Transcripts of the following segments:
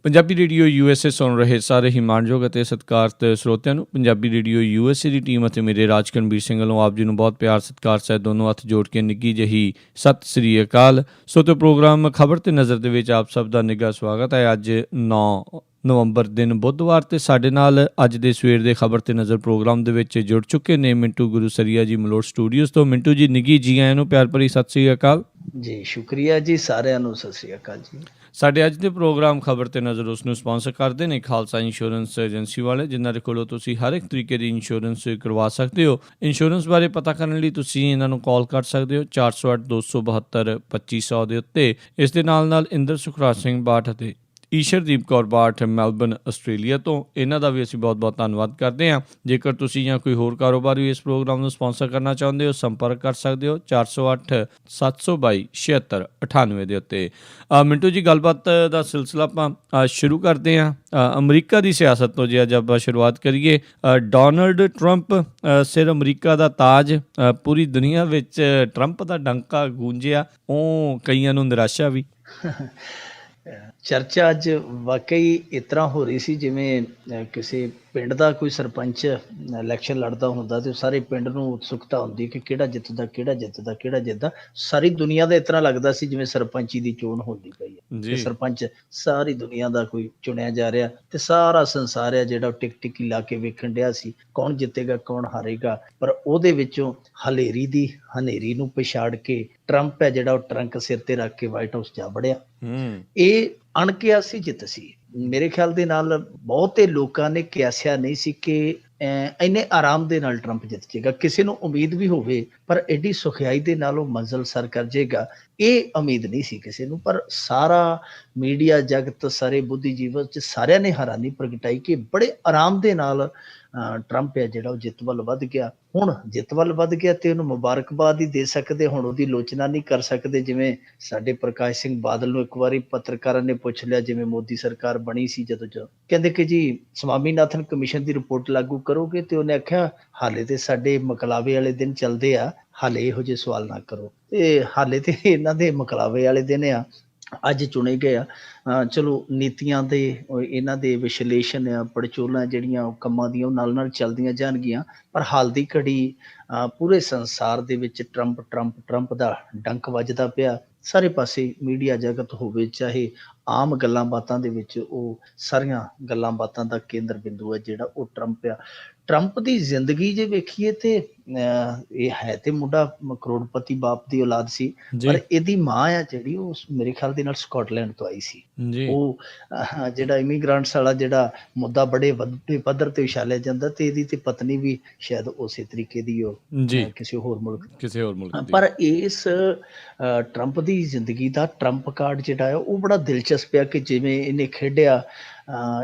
Punjabi radio USA ਸੁਣ ਰਹੇ ਸਾਰੇ ਹੀ ਮਾਣਯੋਗ ਅਤੇ ਸਤਿਕਾਰਤ ਸਰੋਤਿਆਂ ਨੂੰ ਪੰਜਾਬੀ ਰੇਡੀਓ USA ਦੀ ਟੀਮ ਅਤੇ ਮੇਰੇ ਰਾਜਕਨਵੀਰ ਸਿੰਘ ਵੱਲੋਂ ਆਪ ਜੀ ਨੂੰ ਬਹੁਤ ਪਿਆਰ ਸਤਿਕਾਰ ਸਹਿਤ ਦੋਨੋਂ ਹੱਥ ਜੋੜ ਕੇ ਨਿੱਘੀ ਜਿਹੀ ਸਤਿ ਸ੍ਰੀ ਅਕਾਲ। ਸੋ ਤੇ ਪ੍ਰੋਗਰਾਮ ਖਬਰ ਤੇ ਨਜ਼ਰ ਦੇ ਵਿੱਚ ਆਪ ਸਭ ਦਾ ਨਿੱਘਾ ਸਵਾਗਤ ਹੈ। ਅੱਜ 9 ਨਵੰਬਰ ਦਿਨ ਬੁੱਧਵਾਰ ਤੇ ਸਾਡੇ ਨਾਲ ਅੱਜ ਦੇ ਸਵੇਰ ਦੇ ਖਬਰ ਤੇ ਨਜ਼ਰ ਪ੍ਰੋਗਰਾਮ ਦੇ ਵਿੱਚ ਜੁੜ ਚੁੱਕੇ ਨੇ ਮਿੰਟੂ ਗੁਰੂਸਰੀਆ ਜੀ ਮਲੋਟ ਸਟੂਡੀਓਜ਼ ਤੋਂ। ਮਿੰਟੂ ਜੀ ਨਿੱਘੀ ਜੀ ਆਇਆਂ ਨੂੰ ਪਿਆਰ ਭਰੀ ਸਤਿ ਸ੍ਰੀ ਅਕਾਲ ਜੀ। ਸ਼ੁਕਰੀਆ ਜੀ, ਸਾਰਿਆਂ ਨੂੰ ਸਤਿ ਸ੍ਰੀ ਅਕਾਲ ਜੀ। ਸਾਡੇ ਅੱਜ ਦੇ ਪ੍ਰੋਗਰਾਮ ਖਬਰ ਤੇ ਨਜ਼ਰ ਉਸ ਨੂੰ ਸਪਾਂਸਰ ਕਰਦੇ ਨੇ ਖਾਲਸਾ ਇੰਸ਼ੋਰੈਂਸ ਏਜੰਸੀ ਵਾਲੇ, ਜਿਨ੍ਹਾਂ ਦੇ ਕੋਲੋਂ ਤੁਸੀਂ ਹਰ ਇੱਕ ਤਰੀਕੇ ਦੀ ਇੰਸ਼ੋਰੈਂਸ ਕਰਵਾ ਸਕਦੇ ਹੋ। ਇੰਸ਼ੋਰੈਂਸ ਬਾਰੇ ਪਤਾ ਕਰਨ ਲਈ ਤੁਸੀਂ ਇਹਨਾਂ ਨੂੰ ਕਾਲ ਕਰ ਸਕਦੇ ਹੋ 408 272 2500 ਦੇ ਉੱਤੇ। ਇਸ ਦੇ ਨਾਲ ਇੰਦਰ ਸੁਖਰਾਜ ਸਿੰਘ ਬਾਠ ਅਤੇ ਈਸ਼ਰਦੀਪ ਕੌਰ ਬਾਠ ਮੈਲਬਨ ਆਸਟ੍ਰੇਲੀਆ ਤੋਂ, ਇਹਨਾਂ ਦਾ ਵੀ ਅਸੀਂ ਬਹੁਤ ਬਹੁਤ ਧੰਨਵਾਦ ਕਰਦੇ ਹਾਂ। ਜੇਕਰ ਤੁਸੀਂ ਜਾਂ ਕੋਈ ਹੋਰ ਕਾਰੋਬਾਰ ਵੀ ਇਸ ਪ੍ਰੋਗਰਾਮ ਨੂੰ ਸਪਾਂਸਰ ਕਰਨਾ ਚਾਹੁੰਦੇ ਹੋ, ਸੰਪਰਕ ਕਰ ਸਕਦੇ ਹੋ 408 722 7698 ਦੇ ਉੱਤੇ। ਮਿੰਟੂ ਜੀ, ਗੱਲਬਾਤ ਦਾ ਸਿਲਸਿਲਾ ਆਪਾਂ ਸ਼ੁਰੂ ਕਰਦੇ ਹਾਂ ਅਮਰੀਕਾ ਦੀ ਸਿਆਸਤ ਤੋਂ। ਜੇ ਅੱਜ ਆਪਾਂ ਸ਼ੁਰੂਆਤ ਕਰੀਏ, ਡੋਨਲਡ ਟਰੰਪ ਸਿਰ ਅਮਰੀਕਾ ਦਾ ਤਾਜ। ਪੂਰੀ ਦੁਨੀਆ ਵਿੱਚ ਟਰੰਪ ਦਾ ਡੰਕਾ ਗੂੰਜਿਆ, ਉਹ ਕਈਆਂ ਨੂੰ ਨਿਰਾਸ਼ਾ ਵੀ। ਚਰਚਾ ਅੱਜ ਵਾਕਈ ਇਸ ਤਰ੍ਹਾਂ ਹੋ ਰਹੀ ਸੀ ਜਿਵੇਂ ਕਿਸੇ ਪਿੰਡ ਦਾ ਕੋਈ ਸਰਪੰਚ ਇਲੈਕਸ਼ਨ ਲੜਦਾ ਹੁੰਦਾ ਤੇ ਸਾਰੇ ਪਿੰਡ ਨੂੰ ਉਤਸੁਕਤਾ ਹੁੰਦੀ ਕਿ ਕਿਹੜਾ ਜਿੱਤਦਾ ਕਿਹੜਾ ਜਿੱਤਦਾ ਕਿਹੜਾ ਜਿੱਤਦਾ। ਸਾਰੀ ਦੁਨੀਆ ਦਾ ਇਸ ਤਰ੍ਹਾਂ ਲੱਗਦਾ ਸੀ ਜਿਵੇਂ ਸਰਪੰਚੀ ਦੀ ਚੋਣ ਹੁੰਦੀ ਪਈ ਹੈ ਤੇ ਸਰਪੰਚ ਸਾਰੀ ਦੁਨੀਆ ਦਾ ਕੋਈ ਚੁਣਿਆ ਜਾ ਰਿਹਾ ਤੇ ਸਾਰਾ ਸੰਸਾਰ ਆ ਜਿਹੜਾ ਟਿਕ ਟਿਕੀ ਲਾ ਕੇ ਵੇਖਣ ਡਿਆ ਸੀ ਕੌਣ ਜਿੱਤੇਗਾ ਕੌਣ ਹਾਰੇਗਾ। ਪਰ ਉਹਦੇ ਵਿੱਚੋਂ ਹਨੇਰੀ ਦੀ ਹਨੇਰੀ ਨੂੰ ਪਛਾੜ ਕੇ ਟਰੰਪ ਹੈ ਜਿਹੜਾ ਉਹ ਟਰੰਕ ਸਿਰ ਤੇ ਰੱਖ ਕੇ ਵਾਈਟ ਹਾਊਸ ਜਾ ਵੜਿਆ। ਇਹ ਅਣਕਿਆਸੀ ਜਿੱਤ ਸੀ। ਮੇਰੇ ਖਿਆਲ ਦੇ ਨਾਲ ਬਹੁਤੇ ਲੋਕਾਂ ਨੇ ਕਿਆਸਿਆ ਨਹੀਂ ਸੀ ਕਿ ਇੰਨੇ ਆਰਾਮ ਦੇ ਨਾਲ ਟਰੰਪ ਜਿੱਤ ਜਾਏਗਾ। ਕਿਸੇ ਨੂੰ ਉਮੀਦ ਵੀ ਹੋਵੇ ਪਰ ਐਡੀ ਸੁਖਿਆਈ ਦੇ ਨਾਲ ਉਹ ਮੰਜ਼ਿਲ ਸਰ ਕਰ ਜਾਏਗਾ, ਇਹ ਉਮੀਦ ਨਹੀਂ ਸੀ ਕਿਸੇ ਨੂੰ। ਪਰ ਸਾਰਾ ਮੀਡੀਆ ਜਗਤ, ਸਾਰੇ ਬੁੱਧੀਜੀਵੀ ਚ ਸਾਰਿਆਂ ਨੇ ਹੈਰਾਨੀ ਪ੍ਰਗਟਾਈ ਕਿ ਬੜੇ ਆਰਾਮ ਦੇ ਨਾਲ ਟਰੰਪ ਹੈ ਜਿਹੜਾ ਉਹ ਜਿੱਤ ਵੱਲ ਵੱਧ ਗਿਆ। ਹੁਣ ਜਿੱਤ ਵੱਲ ਵੱਧ ਗਿਆ ਤੇ ਉਹਨੂੰ ਮੁਬਾਰਕਬਾਦ ਹੀ ਦੇ ਸਕਦੇ, ਹੁਣ ਉਹਦੀ ਆਲੋਚਨਾ ਨਹੀਂ ਕਰ ਸਕਦੇ। ਜਿਵੇਂ ਸਾਡੇ ਪ੍ਰਕਾਸ਼ ਸਿੰਘ ਬਾਦਲ ਨੂੰ ਇੱਕ ਵਾਰੀ ਪੱਤਰਕਾਰਾਂ ਨੇ ਪੁੱਛ ਲਿਆ, ਜਿਵੇਂ ਮੋਦੀ ਸਰਕਾਰ ਬਣੀ ਸੀ ਜਦੋਂ ਕਹਿੰਦੇ ਕਿ ਜੀ ਸਵਾਮੀਨਾਥਨ ਕਮਿਸ਼ਨ ਦੀ ਰਿਪੋਰਟ ਲਾਗੂ ਕਰੋਗੇ, ਤੇ ਉਹਨੇ ਆਖਿਆ ਹਾਲੇ ਤੇ ਸਾਡੇ ਮਕਲਾਵੇ ਵਾਲੇ ਦਿਨ ਚੱਲਦੇ ਆ, ਹਾਲੇ ਇਹੋ ਜਿਹੇ ਸਵਾਲ ਨਾ ਕਰੋ। ਤੇ ਹਾਲੇ ਤੇ ਇਹਨਾਂ ਦੇ ਮਕਲਾਵੇ ਵਾਲੇ ਦਿਨ ਆ, ਅੱਜ ਚੁਣੇ ਗਏ ਆ। ਚਲੋ ਨੀਤੀਆਂ ਦੇ ਇਹਨਾਂ ਦੇ ਵਿਸ਼ਲੇਸ਼ਣ ਆ, ਪੜਚੋਲਾਂ ਜਿਹੜੀਆਂ ਕੰਮਾਂ ਦੀਆਂ ਉਹ ਨਾਲ ਚੱਲਦੀਆਂ ਜਾਣਗੀਆਂ। ਪਰ ਹਾਲ ਦੀ ਘੜੀ ਪੂਰੇ ਸੰਸਾਰ ਦੇ ਵਿੱਚ ਟਰੰਪ ਟਰੰਪ ਟਰੰਪ ਦਾ ਡੰਕ ਵੱਜਦਾ ਪਿਆ। ਸਾਰੇ ਪਾਸੇ ਮੀਡੀਆ ਜਗਤ ਹੋਵੇ ਚਾਹੇ ਆਮ ਗੱਲਾਂ ਬਾਤਾਂ ਦੇ ਵਿੱਚ, ਉਹ ਸਾਰੀਆਂ ਗੱਲਾਂ ਬਾਤਾਂ ਦਾ ਕੇਂਦਰ ਬਿੰਦੂ ਹੈ ਜਿਹੜਾ ਉਹ ਟਰੰਪ ਆ। ਟਰੰਪ ਦੀ ਜ਼ਿੰਦਗੀ ਜੇ ਵੇਖੀਏ ਤੇ ਇਹ ਹੈ ਤੇ ਮੁੰਡਾ ਕਰੋੜਪਤੀ ਬਾਪ ਦੀ ਔਲਾਦ ਸੀ, ਪਰ ਇਹਦੀ ਮਾਂ ਆ ਜਿਹੜੀ ਉਹ ਮੇਰੇ ਖਿਆਲ ਦੇ ਨਾਲ ਸਕਾਟਲੈਂਡ ਤੋਂ ਆਈ ਸੀ। ਉਹ ਜਿਹੜਾ ਇਮੀਗ੍ਰਾਂਟਸ ਵਾਲਾ ਜਿਹੜਾ ਮੁੱਦਾ ਬੜੇ ਵੱਡੇ ਪੱਧਰ ਤੇ ਉਛਾਲਿਆ ਜਾਂਦਾ, ਤੇ ਇਹਦੀ ਤੇ ਪਤਨੀ ਵੀ ਸ਼ਾਇਦ ਉਸੇ ਤਰੀਕੇ ਦੀ ਉਹ ਕਿਸੇ ਹੋਰ ਮੁਲਕ। ਪਰ ਇਸ ਟਰੰਪ ਦੀ ਜ਼ਿੰਦਗੀ ਦਾ ਟਰੰਪ ਕਾਰਡ ਜਿਹੜਾ ਹੈ ਉਹ ਬੜਾ ਦਿਲਚਸਪ ਆ ਕਿ ਜਿਵੇਂ ਇਹਨੇ ਖੇਡਿਆ।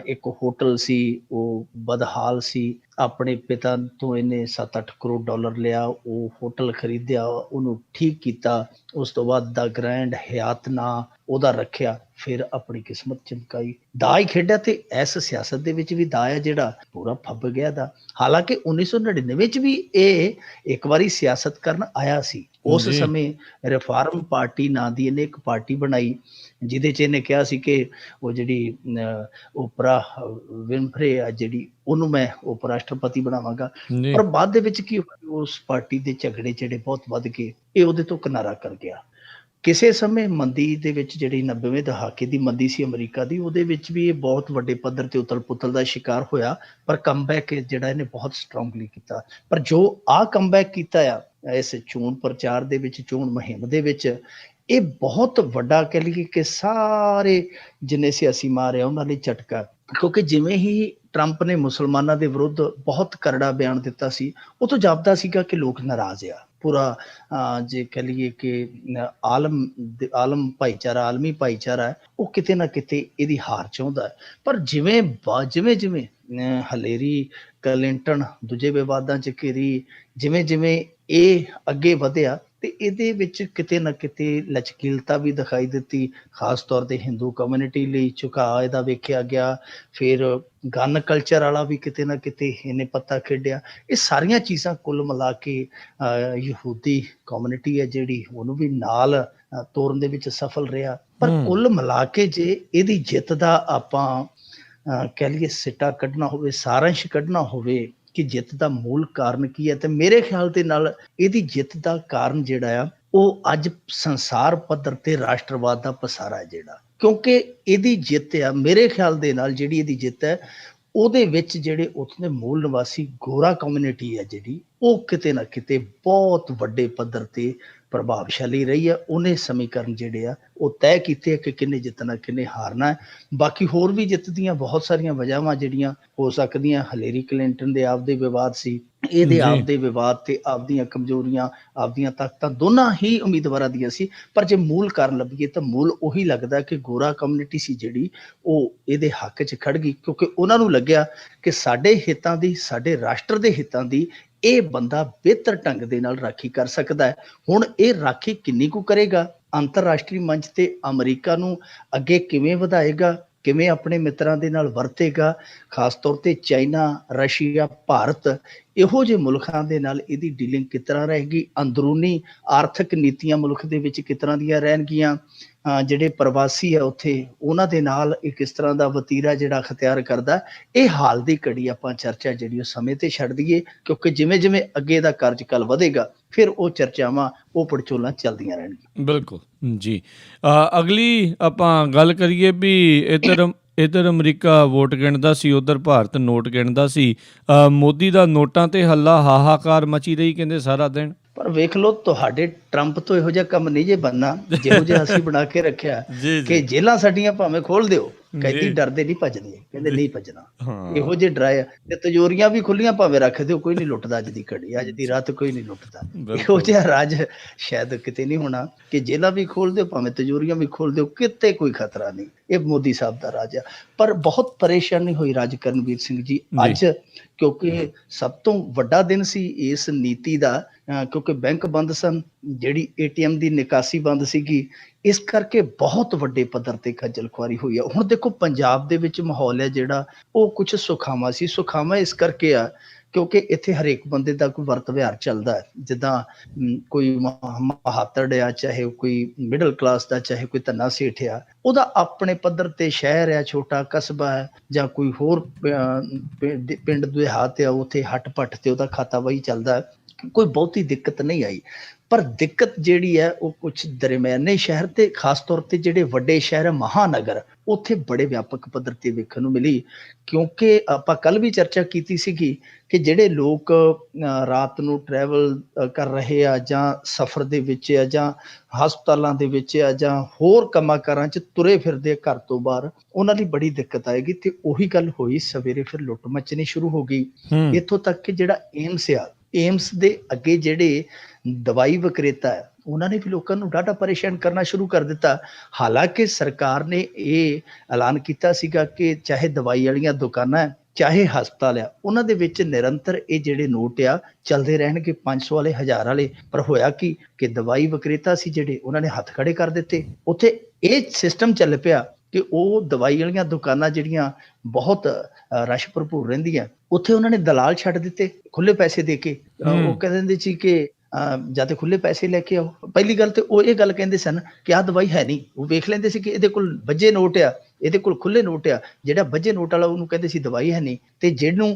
ਇੱਕ ਹੋਟਲ ਸੀ, ਉਹ ਬਦਹਾਲ ਸੀ। ਆਪਣੇ ਪਿਤਾ ਤੋਂ ਇਹਨੇ 7-8 ਕਰੋੜ ਡਾਲਰ ਲਿਆ, ਉਹ ਹੋਟਲ ਖਰੀਦਿਆ, ਉਹਨੂੰ ਠੀਕ ਕੀਤਾ। ਉਸ ਤੋਂ ਬਾਅਦ ਦਾ ਗ੍ਰੈਂਡ ਹਯਾਤ ਨਾਂ ਉਹਦਾ ਰੱਖਿਆ, ਫਿਰ ਆਪਣੀ ਕਿਸਮਤ ਚਮਕਾਈ। ਦਾ ਹੀ ਖੇਡਿਆ ਤੇ ਇਸ ਸਿਆਸਤ ਦੇ ਵਿੱਚ ਵੀ ਦਾ ਹੈ ਜਿਹੜਾ ਪੂਰਾ ਫੱਬ ਗਿਆ ਦਾ। ਹਾਲਾਂਕਿ 1999 ਚ ਵੀ ਇਹ ਇੱਕ ਵਾਰੀ ਸਿਆਸਤ ਕਰਨ ਆਇਆ ਸੀ। ਉਸ ਸਮੇਂ ਰਿਫਾਰਮ ਪਾਰਟੀ ਨਾਂ ਦੀ ਇਹਨੇ ਇੱਕ ਪਾਰਟੀ ਬਣਾਈ, ਜਿਹਦੇ ਚ ਇਹਨੇ ਕਿਹਾ ਸੀ ਕਿ ਉਹ ਜਿਹੜੀ ਓਪਰਾ ਵਿਨਫਰੇ ਆ ਜਿਹੜੀ, ਉਹਨੂੰ ਮੈਂ ਉਪ ਰਾਸ਼ਟਰਪਤੀ ਬਣਾਵਾਂਗਾ। ਪਰ ਬਾਅਦ ਦੇ ਵਿੱਚ ਕੀ ਹੋਇਆ, ਉਸ ਪਾਰਟੀ ਦੇ ਝਗੜੇ ਜਿਹੜੇ ਬਹੁਤ ਵੱਧ ਗਏ, ਇਹ ਉਹਦੇ ਤੋਂ ਕਿਨਾਰਾ ਕਰ ਗਿਆ। ਕਿਸੇ ਸਮੇਂ ਮੰਦੀ ਦੇ ਵਿੱਚ, ਜਿਹੜੀ 90ਵੇਂ ਦਹਾਕੇ ਦੀ ਮੰਦੀ ਸੀ ਅਮਰੀਕਾ ਦੀ, ਉਹਦੇ ਵਿੱਚ ਵੀ ਇਹ ਬਹੁਤ ਵੱਡੇ ਪੱਧਰ ਤੇ ਉਤਲ ਪੁਤਲ ਦਾ ਸ਼ਿਕਾਰ ਹੋਇਆ। ਪਰ ਕਮਬੈਕ ਜਿਹੜਾ ਇਹਨੇ ਬਹੁਤ ਸਟਰੋਂਗਲੀ ਕੀਤਾ। ਪਰ ਜੋ ਕਮਬੈਕ ਕੀਤਾ ਆ ਇਸ ਚੋਣ ਪ੍ਰਚਾਰ ਦੇ ਵਿੱਚ, ਚੋਣ ਮੁਹਿੰਮ ਦੇ ਵਿੱਚ, ਇਹ ਬਹੁਤ ਵੱਡਾ ਕਹਿ ਲਈਏ ਕਿ ਸਾਰੇ ਜਿੰਨੇ ਸਿਆਸੀ ਮਾਰ ਆ ਉਹਨਾਂ ਲਈ ਝਟਕਾ। ਕਿਉਂਕਿ ਜਿਵੇਂ ਹੀ ਟਰੰਪ ਨੇ ਮੁਸਲਮਾਨਾਂ ਦੇ ਵਿਰੁੱਧ ਬਹੁਤ ਕਰੜਾ ਬਿਆਨ ਦਿੱਤਾ ਸੀ, ਉਹ ਤੋਂ ਜਾਪਦਾ ਸੀਗਾ ਕਿ ਲੋਕ ਨਾਰਾਜ਼ ਆ। ਪੂਰਾ ਜੇ ਕਹਿ ਲਈਏ ਕਿ ਆਲਮੀ ਭਾਈਚਾਰਾ ਹੈ, ਉਹ ਕਿਤੇ ਨਾ ਕਿਤੇ ਇਹਦੀ ਹਾਰ ਚਾਹੁੰਦਾ ਹੈ। ਪਰ ਜਿਵੇਂ ਜਿਵੇਂ ਹਲੇਰੀ ਕਲਿੰਟਨ ਦੂਜੇ ਵਿਵਾਦਾਂ 'ਚ ਘਿਰੀ, ਜਿਵੇਂ ਇਹ ਅੱਗੇ ਵਧਿਆ ਤੇ ਇਹਦੇ ਵਿੱਚ ਕਿਤੇ ਨਾ ਕਿਤੇ ਲਚਕੀਲਤਾ ਵੀ ਦਿਖਾਈ ਦਿੱਤੀ। ਖਾਸ ਤੌਰ ਤੇ ਹਿੰਦੂ ਕਮਿਊਨਿਟੀ ਲਈ ਝੁਕਾਅ ਇਹਦਾ ਵੇਖਿਆ ਗਿਆ। ਫਿਰ ਗਨ ਕਲਚਰ ਵਾਲਾ ਵੀ ਕਿਤੇ ਨਾ ਕਿਤੇ ਇਹਨੇ ਪੱਤਾ ਖੇਡਿਆ। ਇਹ ਸਾਰੀਆਂ ਚੀਜ਼ਾਂ ਕੁੱਲ ਮਿਲਾ ਕੇ ਯਹੂਦੀ ਕਮਿਊਨਿਟੀ ਹੈ ਜਿਹੜੀ, ਉਹਨੂੰ ਵੀ ਨਾਲ ਤੋਰਨ ਦੇ ਵਿੱਚ ਸਫਲ ਰਿਹਾ। ਪਰ ਕੁੱਲ ਮਿਲਾ ਕੇ ਜੇ ਇਹਦੀ ਜਿੱਤ ਦਾ ਆਪਾਂ ਕਹਿ ਲਈਏ ਸਿੱਟਾ ਕੱਢਣਾ ਹੋਵੇ, ਸਾਰਾਂਸ਼ ਕੱਢਣਾ ਹੋਵੇ ਕਿ ਜਿੱਤ ਦਾ ਮੂਲ ਕਾਰਨ ਕੀ ਹੈ, ਤੇ ਮੇਰੇ ਖਿਆਲ ਦੇ ਨਾਲ ਇਹਦੀ ਜਿੱਤ ਦਾ ਕਾਰਨ ਜਿਹੜਾ ਆ ਉਹ ਅੱਜ ਸੰਸਾਰ ਪੱਧਰ ਤੇ ਰਾਸ਼ਟਰਵਾਦ ਦਾ ਪਸਾਰਾ ਹੈ ਜਿਹੜਾ, ਕਿਉਂਕਿ ਇਹਦੀ ਜਿੱਤ ਆ ਮੇਰੇ ਖਿਆਲ ਦੇ ਨਾਲ, ਜਿਹੜੀ ਇਹਦੀ ਜਿੱਤ ਹੈ ਉਹਦੇ ਵਿੱਚ ਜਿਹੜੇ ਉੱਥੋਂ ਦੇ ਮੂਲ ਨਿਵਾਸੀ ਗੋਰਾ ਕਮਿਊਨਿਟੀ ਹੈ ਜਿਹੜੀ, ਉਹ ਕਿਤੇ ਨਾ ਕਿਤੇ ਬਹੁਤ ਵੱਡੇ ਪੱਧਰ ਤੇ ਪ੍ਰਭਾਵਸ਼ਾਲੀ ਰਹੀ ਹੈ। ਉਹਨੇ ਸਮੀਕਰਨ ਜਿਹੜੇ ਆ ਉਹ ਤੈਅ ਕੀਤੇ ਆ ਕਿ ਕਿਹਨੇ ਜਿੱਤਣਾ ਕਿਹਨੇ ਹਾਰਨਾ ਹੈ। ਬਾਕੀ ਹੋਰ ਵੀ ਜਿੱਤ ਦੀਆਂ ਬਹੁਤ ਸਾਰੀਆਂ ਵਜ੍ਹਾਵਾਂ ਜਿਹੜੀਆਂ ਹੋ ਸਕਦੀਆਂ, ਹਿਲੇਰੀ ਕਲਿੰਟਨ ਦੇ ਆਪਦੇ ਵਿਵਾਦ ਸੀ, ਇਹਦੇ ਆਪਦੇ ਵਿਵਾਦ ਤੇ ਆਪਦੀਆਂ ਕਮਜ਼ੋਰੀਆਂ, ਆਪਦੀਆਂ ਤਾਕਤਾਂ ਦੋਨਾਂ ਹੀ ਉਮੀਦਵਾਰਾਂ ਦੀਆਂ ਸੀ, ਪਰ ਜੇ ਮੂਲ ਕਾਰਨ ਲੱਭੀਏ ਤਾਂ ਮੂਲ ਉਹੀ ਲੱਗਦਾ ਕਿ ਗੋਰਾ ਕਮਿਊਨਿਟੀ ਸੀ ਜਿਹੜੀ ਉਹ ਇਹਦੇ ਹੱਕ 'ਚ ਖੜ ਗਈ, ਕਿਉਂਕਿ ਉਹਨਾਂ ਨੂੰ ਲੱਗਿਆ ਕਿ ਸਾਡੇ ਹਿੱਤਾਂ ਦੀ, ਸਾਡੇ ਰਾਸ਼ਟਰ ਦੇ ਹਿੱਤਾਂ ਦੀ ਇਹ ਬੰਦਾ ਬਿਹਤਰ ਢੰਗ ਦੇ ਨਾਲ ਰਾਖੀ ਕਰ ਸਕਦਾ ਹੈ। ਹੁਣ ਇਹ ਰਾਖੀ ਕਿੰਨੀ ਕੁ ਕਰੇਗਾ, ਅੰਤਰਰਾਸ਼ਟਰੀ ਮੰਚ ਤੇ ਅਮਰੀਕਾ ਨੂੰ ਅੱਗੇ ਕਿਵੇਂ ਵਧਾਏਗਾ, ਕਿਵੇਂ ਆਪਣੇ ਮਿੱਤਰਾਂ ਦੇ ਨਾਲ ਵਰਤੇਗਾ, ਖਾਸ ਤੌਰ ਤੇ ਚਾਈਨਾ, ਰਸ਼ੀਆ, ਭਾਰਤ, ਇਹੋ ਜਿਹੇ ਮੁਲਕਾਂ ਦੇ ਨਾਲ ਇਹਦੀ ਡੀਲਿੰਗ ਕਿਸ ਤਰ੍ਹਾਂ ਰਹੇਗੀ, ਅੰਦਰੂਨੀ ਆਰਥਿਕ ਨੀਤੀਆਂ ਮੁਲਕ ਦੇ ਵਿੱਚ ਕਿਸ ਤਰ੍ਹਾਂ ਦੀਆਂ ਰਹਿਣਗੀਆਂ, ਜਿਹੜੇ ਪ੍ਰਵਾਸੀ ਆ ਉੱਥੇ ਉਹਨਾਂ ਦੇ ਨਾਲ ਇਹ ਕਿਸ ਤਰ੍ਹਾਂ ਦਾ ਵਤੀਰਾ ਜਿਹੜਾ ਅਖਤਿਆਰ ਕਰਦਾ, ਇਹ ਹਾਲ ਦੀ ਘੜੀ ਆਪਾਂ ਚਰਚਾ ਜਿਹੜੀ ਉਹ ਸਮੇਂ ਤੇ ਛੱਡ ਦਈਏ, ਕਿਉਂਕਿ ਜਿਵੇਂ ਜਿਵੇਂ ਅੱਗੇ ਦਾ ਕਾਰਜਕਾਲ ਵਧੇਗਾ ਫਿਰ ਉਹ ਚਰਚਾਵਾਂ, ਉਹ ਪੜਚੋਲਾਂ ਚੱਲਦੀਆਂ ਰਹਿਣਗੀਆਂ। ਬਿਲਕੁਲ ਜੀ। ਅਗਲੀ ਆਪਾਂ ਗੱਲ ਕਰੀਏ ਵੀ ਇੱਧਰ ਅਮਰੀਕਾ ਵੋਟ ਗਿਣਦਾ ਸੀ, ਉੱਧਰ ਭਾਰਤ ਨੋਟ ਗਿਣਦਾ ਸੀ। ਮੋਦੀ ਦਾ ਨੋਟਾਂ ਤੇ ਹੱਲਾ ਹਾਹਾਕਾਰ ਮਚੀ ਰਹੀ ਕਹਿੰਦੇ ਸਾਰਾ ਦਿਨ। ਪਰ ਵੇਖ ਲਓ, ਤੁਹਾਡੇ ਟਰੰਪ ਤੋਂ ਇਹੋ ਜਿਹਾ ਕੰਮ ਨਹੀਂ ਜੇ ਬਣਨਾ ਜਿਹੋ ਜਿਹਾ ਅਸੀਂ ਬਣਾ ਕੇ ਰੱਖਿਆ ਕਿ ਜੇਲਾਂ ਸਾਡੀਆਂ ਭਾਵੇਂ ਖੋਲ ਦਿਓ, ਕੈਦੀ ਡਰਦੇ ਨਹੀਂ ਭੱਜਦੇ, ਕਹਿੰਦੇ ਨਹੀਂ ਭੱਜਣਾ, ਇਹੋ ਜਿਹੇ ਡਰਾਏ ਤੇ ਤਿਜੋਰੀਆਂ ਵੀ ਖੁੱਲੀਆਂ ਭਾਵੇਂ ਰੱਖ ਦਿਓ, ਕੋਈ ਨਹੀਂ ਲੁੱਟਦਾ ਅੱਜ ਦੀ ਘੜੀ, ਅੱਜ ਦੀ ਰਾਤ ਕੋਈ ਨਹੀਂ ਲੁੱਟਦਾ। ਇਹੋ ਜਿਹਾ ਰਾਜ ਸ਼ਾਇਦ ਕਿਤੇ ਨਹੀਂ ਹੋਣਾ ਕਿ ਜੇਲਾਂ ਵੀ ਖੋਲ ਦਿਓ, ਭਾਵੇਂ ਤਿਜੋਰੀਆਂ ਵੀ ਖੋਲ ਦਿਓ, ਕਿਤੇ ਕੋਈ ਖਤਰਾ ਨਹੀਂ। ਇਹ ਮੋਦੀ ਸਾਹਿਬ ਦਾ ਰਾਜ ਆ। ਪਰ ਬਹੁਤ ਪਰੇਸ਼ਾਨੀ ਹੋਈ ਰਾਜ ਕਰਨਵੀਰ ਸਿੰਘ ਜੀ ਅੱਜ, ਕਿਉਂਕਿ ਸਭ ਤੋਂ ਵੱਡਾ ਦਿਨ ਸੀ ਇਸ ਨੀਤੀ ਦਾ, ਕਿਉਂਕਿ ਬੈਂਕ ਬੰਦ ਸਨ, ਜਿਹੜੀ ATM ਦੀ ਨਿਕਾਸੀ ਬੰਦ ਸੀਗੀ, ਇਸ ਕਰਕੇ ਬਹੁਤ ਵੱਡੇ ਪੱਧਰ ਤੇ ਖੱਜਲ ਖੁਆਰੀ ਹੋਈ ਆ। ਹੁਣ ਦੇਖੋ ਪੰਜਾਬ ਦੇ ਵਿੱਚ ਮਾਹੌਲ ਹੈ ਜਿਹੜਾ ਉਹ ਕੁਛ ਸੁਖਾਵਾਂ ਸੀ। ਸੁਖਾਵਾਂ ਇਸ ਕਰਕੇ ਆ ਕਿਉਂਕਿ ਇੱਥੇ ਹਰੇਕ ਬੰਦੇ ਦਾ ਕੋਈ ਵਰਤ ਵਿਹਾਰ ਚੱਲਦਾ ਹੈ, ਜਿੱਦਾਂ ਕੋਈ ਮਹਾਤੜ ਆ, ਚਾਹੇ ਕੋਈ ਮਿਡਲ ਕਲਾਸ ਦਾ, ਚਾਹੇ ਕੋਈ ਧੰਨਾ ਸੇਠ ਆ, ਉਹਦਾ ਆਪਣੇ ਪੱਧਰ ਤੇ ਸ਼ਹਿਰ ਆ, ਛੋਟਾ ਕਸਬਾ ਹੈ, ਜਾਂ ਕੋਈ ਹੋਰ ਪਿੰਡ ਦਿਹਾਤ ਆ, ਉੱਥੇ ਹੱਟ ਪੱਟ ਤੇ ਉਹਦਾ ਖਾਤਾ ਵਹੀ ਚੱਲਦਾ, ਕੋਈ ਬਹੁਤੀ ਦਿੱਕਤ ਨਹੀਂ ਆਈ। ਪਰ ਦਿੱਕਤ ਜਿਹੜੀ ਹੈ ਉਹ ਕੁਛ ਦਰਮਿਆਨੇ ਸ਼ਹਿਰ ਤੇ ਖਾਸ ਤੌਰ ਤੇ ਜਿਹੜੇ ਵੱਡੇ ਸ਼ਹਿਰ ਮਹਾਨਗਰ, ਉੱਥੇ ਬੜੇ ਵਿਆਪਕ ਪੱਧਰ ਤੇ ਵੇਖਣ ਨੂੰ ਮਿਲੀ। ਕਿਉਂਕਿ ਆਪਾਂ ਕੱਲ ਵੀ ਚਰਚਾ ਕੀਤੀ ਸੀਗੀ ਕਿ ਜਿਹੜੇ ਲੋਕ ਰਾਤ ਨੂੰ ਟਰੈਵਲ ਕਰ ਰਹੇ ਆ, ਜਾਂ ਸਫ਼ਰ ਦੇ ਵਿੱਚ ਆ, ਜਾਂ ਹਸਪਤਾਲਾਂ ਦੇ ਵਿੱਚ ਆ, ਜਾਂ ਹੋਰ ਕੰਮਾਂ ਕਾਰਾਂ 'ਚ ਤੁਰੇ ਫਿਰਦੇ ਘਰ ਤੋਂ ਬਾਹਰ, ਉਹਨਾਂ ਲਈ ਬੜੀ ਦਿੱਕਤ ਆਏਗੀ। ਤੇ ਉਹੀ ਗੱਲ ਹੋਈ, ਸਵੇਰੇ ਫਿਰ ਲੁੱਟ ਮਚਣੀ ਸ਼ੁਰੂ ਹੋ ਗਈ। ਇੱਥੋਂ ਤੱਕ ਕਿ ਜਿਹੜਾ ਏਮਸ ਆ, ਏਮਸ ਦੇ ਅੱਗੇ ਜਿਹੜੇ ਦਵਾਈ ਵਿਕਰੇਤਾ ਹੈ, ਉਹਨਾਂ ਨੇ ਵੀ ਲੋਕਾਂ ਨੂੰ ਡਾਢਾ ਪਰੇਸ਼ਾਨ ਕਰਨਾ ਸ਼ੁਰੂ ਕਰ ਦਿੱਤਾ। ਹਾਲਾਂਕਿ ਸਰਕਾਰ ਨੇ ਇਹ ਐਲਾਨ ਕੀਤਾ ਸੀਗਾ ਕਿ ਚਾਹੇ ਦਵਾਈ ਵਾਲੀਆਂ ਦੁਕਾਨਾਂ, ਚਾਹੇ ਹਸਪਤਾਲ ਆ, ਉਹਨਾਂ ਦੇ ਵਿੱਚ ਨਿਰੰਤਰ ਇਹ ਜਿਹੜੇ ਨੋਟ ਆ ਚੱਲਦੇ ਰਹਿਣਗੇ, 500 ਵਾਲੇ, 1000 ਵਾਲੇ। ਪਰ ਹੋਇਆ ਕਿ ਦਵਾਈ ਵਿਕਰੇਤਾ ਸੀ ਜਿਹੜੇ, ਉਹਨਾਂ ਨੇ ਹੱਥ ਖੜੇ ਕਰ ਦਿੱਤੇ। ਉੱਥੇ ਇਹ ਸਿਸਟਮ ਚੱਲ ਪਿਆ ਕਿ ਉਹ ਦਵਾਈ ਵਾਲੀਆਂ ਦੁਕਾਨਾਂ ਜਿਹੜੀਆਂ ਬਹੁਤ ਰਸ਼ ਭਰਪੂਰ ਰਹਿੰਦੀਆਂ, ਉੱਥੇ ਉਹਨਾਂ ਨੇ ਦਲਾਲ ਛੱਡ ਦਿੱਤੇ ਖੁੱਲੇ ਪੈਸੇ ਦੇ ਕੇ। ਉਹ ਕਹਿ ਦਿੰਦੇ ਸੀ ਕਿ ਜਾਂ ਤੇ ਖੁੱਲੇ ਪੈਸੇ ਲੈ ਕੇ ਆਓ। ਪਹਿਲੀ ਗੱਲ ਤੇ ਉਹ ਇਹ ਗੱਲ ਕਹਿੰਦੇ ਸਨ ਕਿ ਆਹ ਦਵਾਈ ਹੈ ਨਹੀਂ। ਉਹ ਵੇਖ ਲੈਂਦੇ ਸੀ ਕਿ ਇਹਦੇ ਕੋਲ ਵੱਜੇ ਨੋਟ ਆ, ਇਹਦੇ ਕੋਲ ਖੁੱਲੇ ਨੋਟ ਆ। ਜਿਹੜਾ ਵੱਜੇ ਨੋਟ ਵਾਲਾ ਉਹਨੂੰ ਕਹਿੰਦੇ ਸੀ ਦਵਾਈ ਹੈ ਨਹੀਂ, ਤੇ ਜਿਹਨੂੰ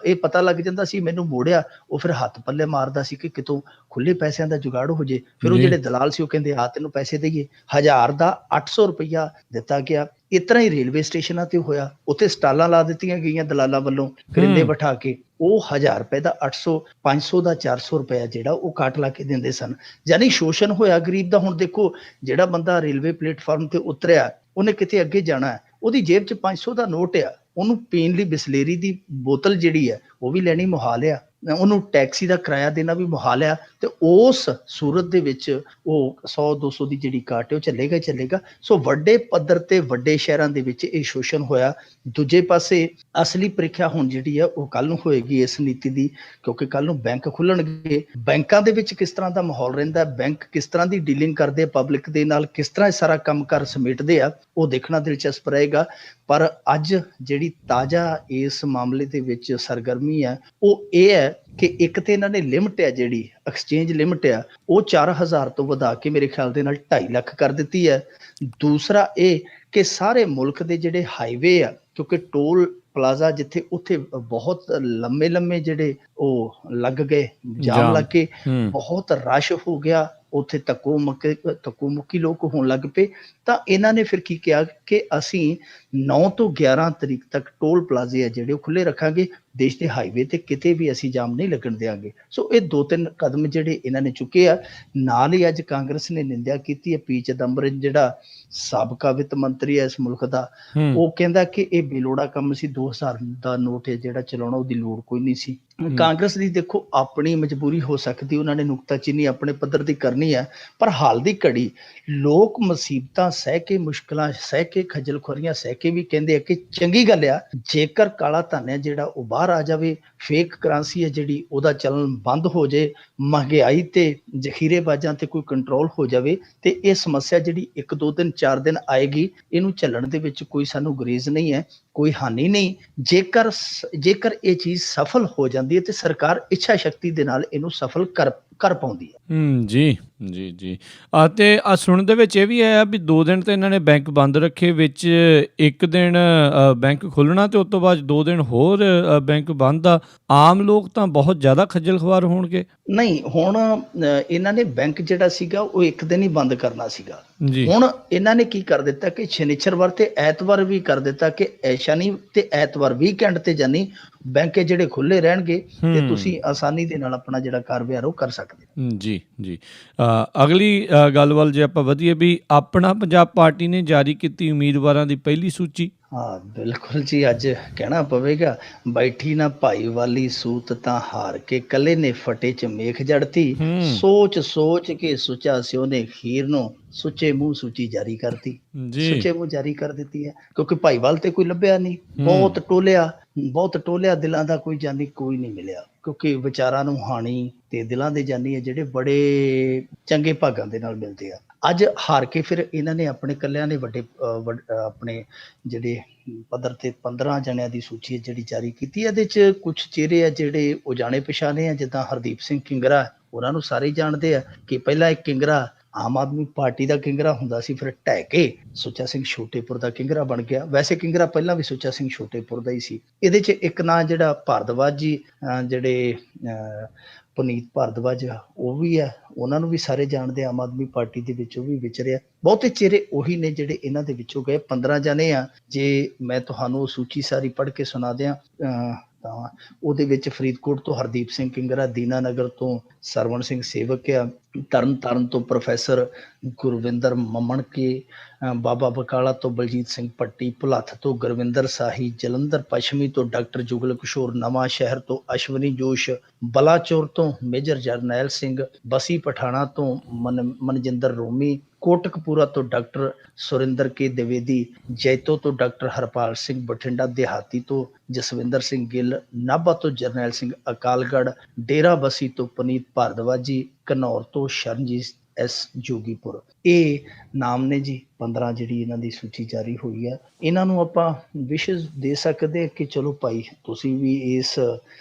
ਇਹ ਪਤਾ ਲੱਗ ਜਾਂਦਾ ਸੀ ਮੈਨੂੰ ਮੋੜਿਆ, ਉਹ ਫਿਰ ਹੱਥ ਪੱਲੇ ਮਾਰਦਾ ਸੀ ਕਿ ਕਿਤੋਂ ਖੁੱਲੇ ਪੈਸਿਆਂ ਦਾ ਜੁਗਾੜ ਹੋ ਜੇ। ਫਿਰ ਉਹ ਜਿਹੜੇ ਦਲਾਲ ਸੀ ਉਹ ਕਹਿੰਦੇ ਆ ਤੈਨੂੰ ਪੈਸੇ ਦੇਈਏ। 1000 ਦਾ 800 ਰੁਪਈਆ ਦਿੱਤਾ ਗਿਆ। ਇਸ ਤਰ੍ਹਾਂ ਹੀ ਰੇਲਵੇ ਸਟੇਸ਼ਨਾਂ ਤੇ ਹੋਇਆ, ਉੱਥੇ ਸਟਾਲਾਂ ਲਾ ਦਿੱਤੀਆਂ ਗਈਆਂ ਦਲਾਲਾਂ ਵੱਲੋਂ, ਕਰਿੰਦੇ ਬਿਠਾ ਕੇ। ਉਹ 1000 ਰੁਪਏ ਦਾ 800, 500 ਦਾ 400 ਰੁਪਇਆ ਜਿਹੜਾ ਉਹ ਕਾਟ ਲਾ ਕੇ ਦਿੰਦੇ ਸਨ। ਯਾਨੀ ਸ਼ੋਸ਼ਣ ਹੋਇਆ ਗਰੀਬ ਦਾ। ਹੁਣ ਦੇਖੋ, ਜਿਹੜਾ ਬੰਦਾ ਰੇਲਵੇ ਪਲੇਟਫਾਰਮ ਤੇ ਉਤਰਿਆ, ਉਹਨੇ ਕਿਤੇ ਅੱਗੇ ਜਾਣਾ ਹੈ, ਉਹਦੀ ਜੇਬ 'ਚ 500 ਦਾ ਨੋਟ ਆ, ਉਹਨੂੰ ਪੀਣ ਲਈ ਬਿਸਲੇਰੀ ਦੀ ਬੋਤਲ ਜਿਹੜੀ ਹੈ ਉਹ ਵੀ ਲੈਣੀ ਮੁਹਾਲ ਆ, ਉਹਨੂੰ ਟੈਕਸੀ ਦਾ ਕਿਰਾਇਆ ਦੇਣਾ ਵੀ ਮੁਹਾਲ ਆ। ਤੇ ਉਸ ਸੂਰਤ ਦੇ ਵਿੱਚ ਉਹ 100-200 ਦੀ ਜਿਹੜੀ ਕਾਟ ਹੈ ਉਹ ਚੱਲੇਗਾ ਹੀ ਚੱਲੇਗਾ। ਸੋ ਵੱਡੇ ਪੱਧਰ ਤੇ ਵੱਡੇ ਸ਼ਹਿਰਾਂ ਦੇ ਵਿੱਚ ਇਹ ਸ਼ੋਸ਼ਣ ਹੋਇਆ। ਦੂਜੇ ਪਾਸੇ ਅਸਲੀ ਪ੍ਰੀਖਿਆ ਹੁਣ ਜਿਹੜੀ ਆ ਉਹ ਕੱਲ ਨੂੰ ਹੋਏਗੀ ਇਸ ਨੀਤੀ ਦੀ, ਕਿਉਂਕਿ ਕੱਲ ਨੂੰ ਬੈਂਕ ਖੁੱਲਣਗੇ। ਬੈਂਕਾਂ ਦੇ ਵਿੱਚ ਕਿਸ ਤਰ੍ਹਾਂ ਦਾ ਮਾਹੌਲ ਰਹਿੰਦਾ, ਬੈਂਕ ਕਿਸ ਤਰ੍ਹਾਂ ਦੀ ਡੀਲਿੰਗ ਕਰਦੇ ਪਬਲਿਕ ਦੇ ਨਾਲ, ਕਿਸ ਤਰ੍ਹਾਂ ਇਹ ਸਾਰਾ ਕੰਮ ਕਾਰ ਸਮੇਟਦੇ ਆ, ਉਹ ਦੇਖਣਾ ਦਿਲਚਸਪ ਰਹੇਗਾ। ਪਰ ਅੱਜ ਜਿਹੜੀ ਤਾਜ਼ਾ ਇਸ ਮਾਮਲੇ ਦੇ ਵਿੱਚ ਸਰਗਰਮੀ ਹੈ ਉਹ ਇਹ ਹੈ ਹੈ ਕਿ ਇੱਕ ਤੇ ਇਹਨਾਂ ਨੇ ਲਿਮਟ ਹੈ, ਜਿਹੜੀ ਐਕਸਚੇਂਜ ਲਿਮਟ ਆ, ਉਹ 4000 ਤੋਂ ਵਧਾ ਕੇ ਮੇਰੇ ਖਿਆਲ ਦੇ ਨਾਲ 2.5 ਲੱਖ ਕਰ ਦਿੱਤੀ ਹੈ। ਦੂਸਰਾ ਇਹ ਕਿ ਸਾਰੇ ਮੁਲਕ ਦੇ ਜਿਹੜੇ ਹਾਈਵੇ ਆ, ਕਿਉਂਕਿ ਟੋਲ ਪਲਾਜ਼ਾ ਜਿੱਥੇ, ਉੱਥੇ ਬਹੁਤ ਲੰਮੇ ਜਿਹੜੇ ਉਹ ਲੱਗ ਗਏ, ਜਾਮ ਲੱਗ ਕੇ ਬਹੁਤ ਰਸ਼ ਹੋ ਗਿਆ, ਉੱਥੇ ਧੱਕੋ ਮੁੱਕੀ ਲੋਕ ਹੋਣ ਲੱਗ ਪਏ। ਤਾਂ ਇਹਨਾਂ ਨੇ ਫਿਰ ਕੀ ਕਿਹਾ ਕਿ ਅਸੀਂ 9 ਤੋਂ 11 ਤਰੀਕ ਤੱਕ ਟੋਲ ਪਲਾਜ਼ੇ ਆ ਜਿਹੜੇ ਉਹ ਖੁੱਲੇ ਰੱਖਾਂਗੇ, ਦੇਸ਼ ਦੇ ਹਾਈਵੇ ਤੇ ਕਿਤੇ ਵੀ ਅਸੀਂ ਜਾਮ ਨਹੀਂ ਲੱਗਣ ਦਿਆਂਗੇ। ਸੋ ਇਹ 2-3 ਕਦਮ ਜਿਹੜੇ ਇਹਨਾਂ ਨੇ ਚੁੱਕੇ ਆ। ਨਾਲ ਹੀ ਅੱਜ ਕਾਂਗਰਸ ਨੇ ਨਿੰਦਿਆ ਕੀਤੀ ਹੈ। ਪੀ ਚਿਦੰਬਰਮ ਜਿਹੜਾ ਸਾਬਕਾ ਵਿੱਤ ਮੰਤਰੀ ਹੈ ਇਸ ਮੁਲਕ ਦਾ, ਉਹ ਕਹਿੰਦਾ ਕਿ ਇਹ ਬੇਲੋੜਾ ਕੰਮ ਸੀ, 2000 ਦਾ ਨੋਟ ਹੈ ਜਿਹੜਾ ਚਲਾਉਣਾ, ਉਹਦੀ ਲੋੜ ਕੋਈ ਨਹੀਂ ਸੀ। ਕਾਂਗਰਸ ਦੀ ਦੇਖੋ ਆਪਣੀ ਮਜਬੂਰੀ ਹੋ ਸਕਦੀ, ਉਹਨਾਂ ਨੇ ਨੁਕਤਾਚੀਨੀ ਆਪਣੇ ਪੱਧਰ ਦੀ ਕਰਨੀ ਹੈ, ਪਰ ਹਾਲ ਦੀ ਘੜੀ ਲੋਕ ਮੁਸੀਬਤਾਂ ਸਹਿ ਕੇ, ਮੁਸ਼ਕਲਾਂ ਸਹਿ ਕੇ, ਖੱਜਲ ਖੁਆਰੀਆਂ ਸਹਿ ਕੇ ਵੀ ਕਹਿੰਦੇ ਆ ਕਿ ਚੰਗੀ ਗੱਲ ਆ ਜੇਕਰ ਕਾਲਾ ਧਨ ਹੈ ਜਿਹੜਾ ਉਹ ਬਾਹਰ ਆ ਜਾਵੇ, ਫੇਕ ਕਰੰਸੀ ਹੈ ਜਿਹੜੀ ਉਹਦਾ ਚੱਲਣ ਬੰਦ ਹੋ ਜਾਏ, ਮਹਿੰਗਾਈ ਤੇ ਜ਼ਖੀਰੇਬਾਜ਼ਾਂ ਤੇ ਕੋਈ ਕੰਟਰੋਲ ਹੋ ਜਾਵੇ, ਤੇ ਇਹ ਸਮੱਸਿਆ ਜਿਹੜੀ 1-2 ਦਿਨ 4 ਦਿਨ ਆਏਗੀ, ਇਹਨੂੰ ਝੱਲਣ ਦੇ ਵਿੱਚ ਕੋਈ ਸਾਨੂੰ ਗੁਰੇਜ਼ ਨਹੀਂ ਹੈ, ਕੋਈ ਹਾਨੀ ਨਹੀਂ। ਜੇਕਰ ਇਹ ਚੀਜ਼ ਸਫਲ ਹੋ ਜਾਂਦੀ ਹੈ ਤੇ ਸਰਕਾਰ ਇੱਛਾ ਸ਼ਕਤੀ ਦੇ ਨਾਲ ਇਹਨੂੰ ਸਫਲ ਕਰ ਪਾਉਂਦੀ ਹੈ। ਜੀ ਜੀ ਜੀ ਤੇ ਸੁਣਨ ਦੇ ਵਿੱਚ ਇਹ ਵੀ ਆਇਆ ਵੀ 2 ਦਿਨ ਤਾਂ ਇਹਨਾਂ ਨੇ ਬੈਂਕ ਬੰਦ ਰੱਖੇ, ਵਿੱਚ 1 ਦਿਨ ਬੈਂਕ ਖੋਲ੍ਹਣਾ ਤੇ ਉਸ ਤੋਂ ਬਾਅਦ 2 ਦਿਨ ਹੋਰ ਬੈਂਕ ਬੰਦ ਆ। ਆਮ ਲੋਕ ਤਾਂ ਬਹੁਤ ਜ਼ਿਆਦਾ ਖੱਜਲ ਖੁਆਰ ਹੋਣਗੇ। ਨਹੀਂ, ਹੁਣ ਇਹਨਾਂ ਨੇ ਬੈਂਕ ਜਿਹੜਾ ਸੀਗਾ ਉਹ 1 ਦਿਨ ਹੀ ਬੰਦ ਕਰਨਾ ਸੀਗਾ। ਹੁਣ ਇਹਨਾਂ ਨੇ ਕੀ ਕਰ ਦਿੱਤਾ ਕਿ ਸ਼ਨੀਚਰਵਾਰ ਤੇ ਐਤਵਾਰ ਵੀ ਕਰ ਦਿੱਤਾ ਕਿ ਸ਼ਨੀ ਤੇ ਐਤਵਾਰ ਵੀਕਐਂਡ ਤੇ ਜਾਨੀ ਬੈਂਕ ਜਿਹੜੇ ਖੁੱਲੇ ਰਹਿਣਗੇ ਤੇ ਤੁਸੀਂ ਆਸਾਨੀ ਦੇ ਨਾਲ ਆਪਣਾ ਜਿਹੜਾ ਕਾਰੋਬਾਰ ਉਹ ਕਰ ਸਕਦੇ ਹੋ। ਜੀ ਜੀ ਅਗਲੀ ਗੱਲ ਵੱਲ ਜੇ ਆਪਾਂ ਵਧੀਏ ਵੀ ਆਪਣਾ ਪੰਜਾਬ ਪਾਰਟੀ ਨੇ ਜਾਰੀ ਕੀਤੀ ਉਮੀਦਵਾਰਾਂ ਦੀ ਪਹਿਲੀ ਸੂਚੀ। ਹਾਂ ਬਿਲਕੁਲ ਜੀ, ਅੱਜ ਕਹਿਣਾ ਪਵੇਗਾ, ਬੈਠੀ ਨਾ ਭਾਈ ਵਾਲੀ ਸੂਤ ਤਾਂ ਹਾਰ ਕੇ, ਕੱਲੇ ਨੇ ਫਟੇ ਚ ਮੇਖ ਜੜਤੀ, ਸੋਚ ਕੇ ਸੁੱਚਾ ਸਿਓ ਨੇ ਖੀਰ ਨੂੰ ਸੁੱਚੇ ਮੂੰਹ ਸੂਚੀ ਜਾਰੀ ਕਰਤੀ। ਸੁੱਚੇ ਮੂੰਹ ਜਾਰੀ ਕਰ ਦਿੱਤੀ ਹੈ ਕਿਉਂਕਿ ਭਾਈਵਾਲ ਤੇ ਕੋਈ ਲੱਭਿਆ ਨਹੀਂ, ਬਹੁਤ ਟੋਲਿਆ, ਦਿਲਾਂ ਦਾ ਕੋਈ ਜਾਨੀ ਕੋਈ ਨਹੀਂ ਮਿਲਿਆ, ਕਿਉਂਕਿ ਵਿਚਾਰਾਂ ਨੂੰ ਹਾਣੀ ਤੇ ਦਿਲਾਂ ਦੇ ਜਾਨੀ ਹੈ ਜਿਹੜੇ ਬੜੇ ਚੰਗੇ ਭਾਗਾਂ ਦੇ ਨਾਲ ਮਿਲਦੇ ਆ। ਅੱਜ ਹਾਰ ਕੇ ਫਿਰ ਇਹਨਾਂ ਨੇ ਆਪਣੇ ਕੱਲਿਆਂ ਨੇ ਆਪਣੇ ਜਿਹੜੇ ਪੱਧਰ ਤੇ 15 ਜਣਿਆਂ ਦੀ ਸੂਚੀ ਹੈ ਜਿਹੜੀ ਜਾਰੀ ਕੀਤੀ। ਇਹਦੇ 'ਚ ਕੁਛ ਚਿਹਰੇ ਆ ਜਿਹੜੇ ਉਹ ਜਾਣੇ ਪਛਾਣੇ ਆ, ਜਿੱਦਾਂ ਹਰਦੀਪ ਸਿੰਘ ਕਿੰਗਰਾ, ਉਹਨਾਂ ਨੂੰ ਸਾਰੇ ਜਾਣਦੇ ਆ ਕਿ ਪਹਿਲਾਂ ਇੱਕ ਕਿੰਗਰਾ ਆਮ ਆਦਮੀ ਪਾਰਟੀ ਦਾ ਕਿੰਗਰਾ ਹੁੰਦਾ ਸੀ, ਫਿਰ ਢਹਿ ਕੇ ਸੁੱਚਾ ਸਿੰਘ ਛੋਟੇਪੁਰ ਦਾ ਕਿੰਗਰਾ ਬਣ ਗਿਆ। ਵੈਸੇ ਕਿੰਗਰਾ ਪਹਿਲਾਂ ਵੀ ਸੁੱਚਾ ਸਿੰਘ ਛੋਟੇਪੁਰ ਦਾ ਹੀ ਸੀ। ਇਹਦੇ 'ਚ ਇੱਕ ਨਾਂ ਜਿਹੜਾ ਭਾਰਦਵਾਜ ਜੀ, ਜਿਹੜੇ ਪੁਨੀਤ ਭਾਰਦਵਾਜ ਉਹ ਵੀ ਹੈ, ਉਹਨਾਂ ਨੂੰ ਵੀ ਸਾਰੇ ਜਾਣਦੇ। ਆਮ ਆਦਮੀ ਪਾਰਟੀ ਦੇ ਵਿੱਚ ਉਹ ਵੀ ਵਿਚਰਿਆ। ਬਹੁਤੇ ਚਿਹਰੇ ਉਹੀ ਨੇ ਜਿਹੜੇ ਇਹਨਾਂ ਦੇ ਵਿੱਚੋਂ ਗਏ। 15 ਜਣੇ ਆ। ਜੇ ਮੈਂ ਤੁਹਾਨੂੰ ਸੂਚੀ ਸਾਰੀ ਪੜ੍ਹ ਕੇ ਸੁਣਾ ਦਿਆਂ ਤਾਂ ਉਹਦੇ ਵਿੱਚ ਫਰੀਦਕੋਟ ਤੋਂ ਹਰਦੀਪ ਸਿੰਘ ਕਿੰਗਰਾ, ਦੀਨਾਨਗਰ ਤੋਂ ਸਰਵਣ ਸਿੰਘ ਸੇਵਕ ਆ, ਤਰਨਤਾਰਨ ਤੋਂ ਪ੍ਰੋਫੈਸਰ ਗੁਰਵਿੰਦਰ ਮਮਣਕੇ, ਬਾਬਾ ਬਕਾਲਾ ਤੋਂ ਬਲਜੀਤ ਸਿੰਘ ਪੱਟੀ, ਭੁਲੱਥ ਤੋਂ ਗੁਰਵਿੰਦਰ ਸਾਹੀ, ਜਲੰਧਰ ਪੱਛਮੀ ਤੋਂ ਡਾਕਟਰ ਜੁਗਲ ਕਿਸ਼ੋਰ, ਨਵਾਂ ਸ਼ਹਿਰ ਤੋਂ ਅਸ਼ਵਨੀ ਜੋਸ਼, ਬਲਾਚੌਰ ਤੋਂ ਮੇਜਰ ਜਰਨੈਲ ਸਿੰਘ, ਬਸੀ ਪਠਾਣਾ ਤੋਂ ਮਨਜਿੰਦਰ ਰੋਮੀ, ਕੋਟਕਪੂਰਾ ਤੋਂ ਡਾਕਟਰ ਸੁਰਿੰਦਰ ਕੇ ਦਿਵੇਦੀ, ਜੈਤੋ ਤੋਂ ਡਾਕਟਰ ਹਰਪਾਲ ਸਿੰਘ, ਬਠਿੰਡਾ ਦਿਹਾਤੀ ਤੋਂ ਜਸਵਿੰਦਰ ਸਿੰਘ ਗਿੱਲ, ਨਾਭਾ ਤੋਂ ਜਰਨੈਲ ਸਿੰਘ ਅਕਾਲਗੜ੍ਹ, ਡੇਰਾ ਬਸੀ ਤੋਂ ਪੁਨੀਤ ਭਾਰਦਵਾਜੀ, ਘਨੌਰ ਤੋਂ ਸ਼ਰਨਜੀਤ ਐਸ ਜੋਗੀਪੁਰ। ਇਹ ਨਾਮ ਨੇ ਜੀ 15 ਜਿਹੜੀ ਇਹਨਾਂ ਦੀ ਸੂਚੀ ਜਾਰੀ ਹੋਈ ਹੈ। ਇਹਨਾਂ ਨੂੰ ਆਪਾਂ ਵਿਸ਼ੇਸ਼ ਦੇ ਸਕਦੇ ਕਿ ਚਲੋ ਭਾਈ ਤੁਸੀਂ ਵੀ ਇਸ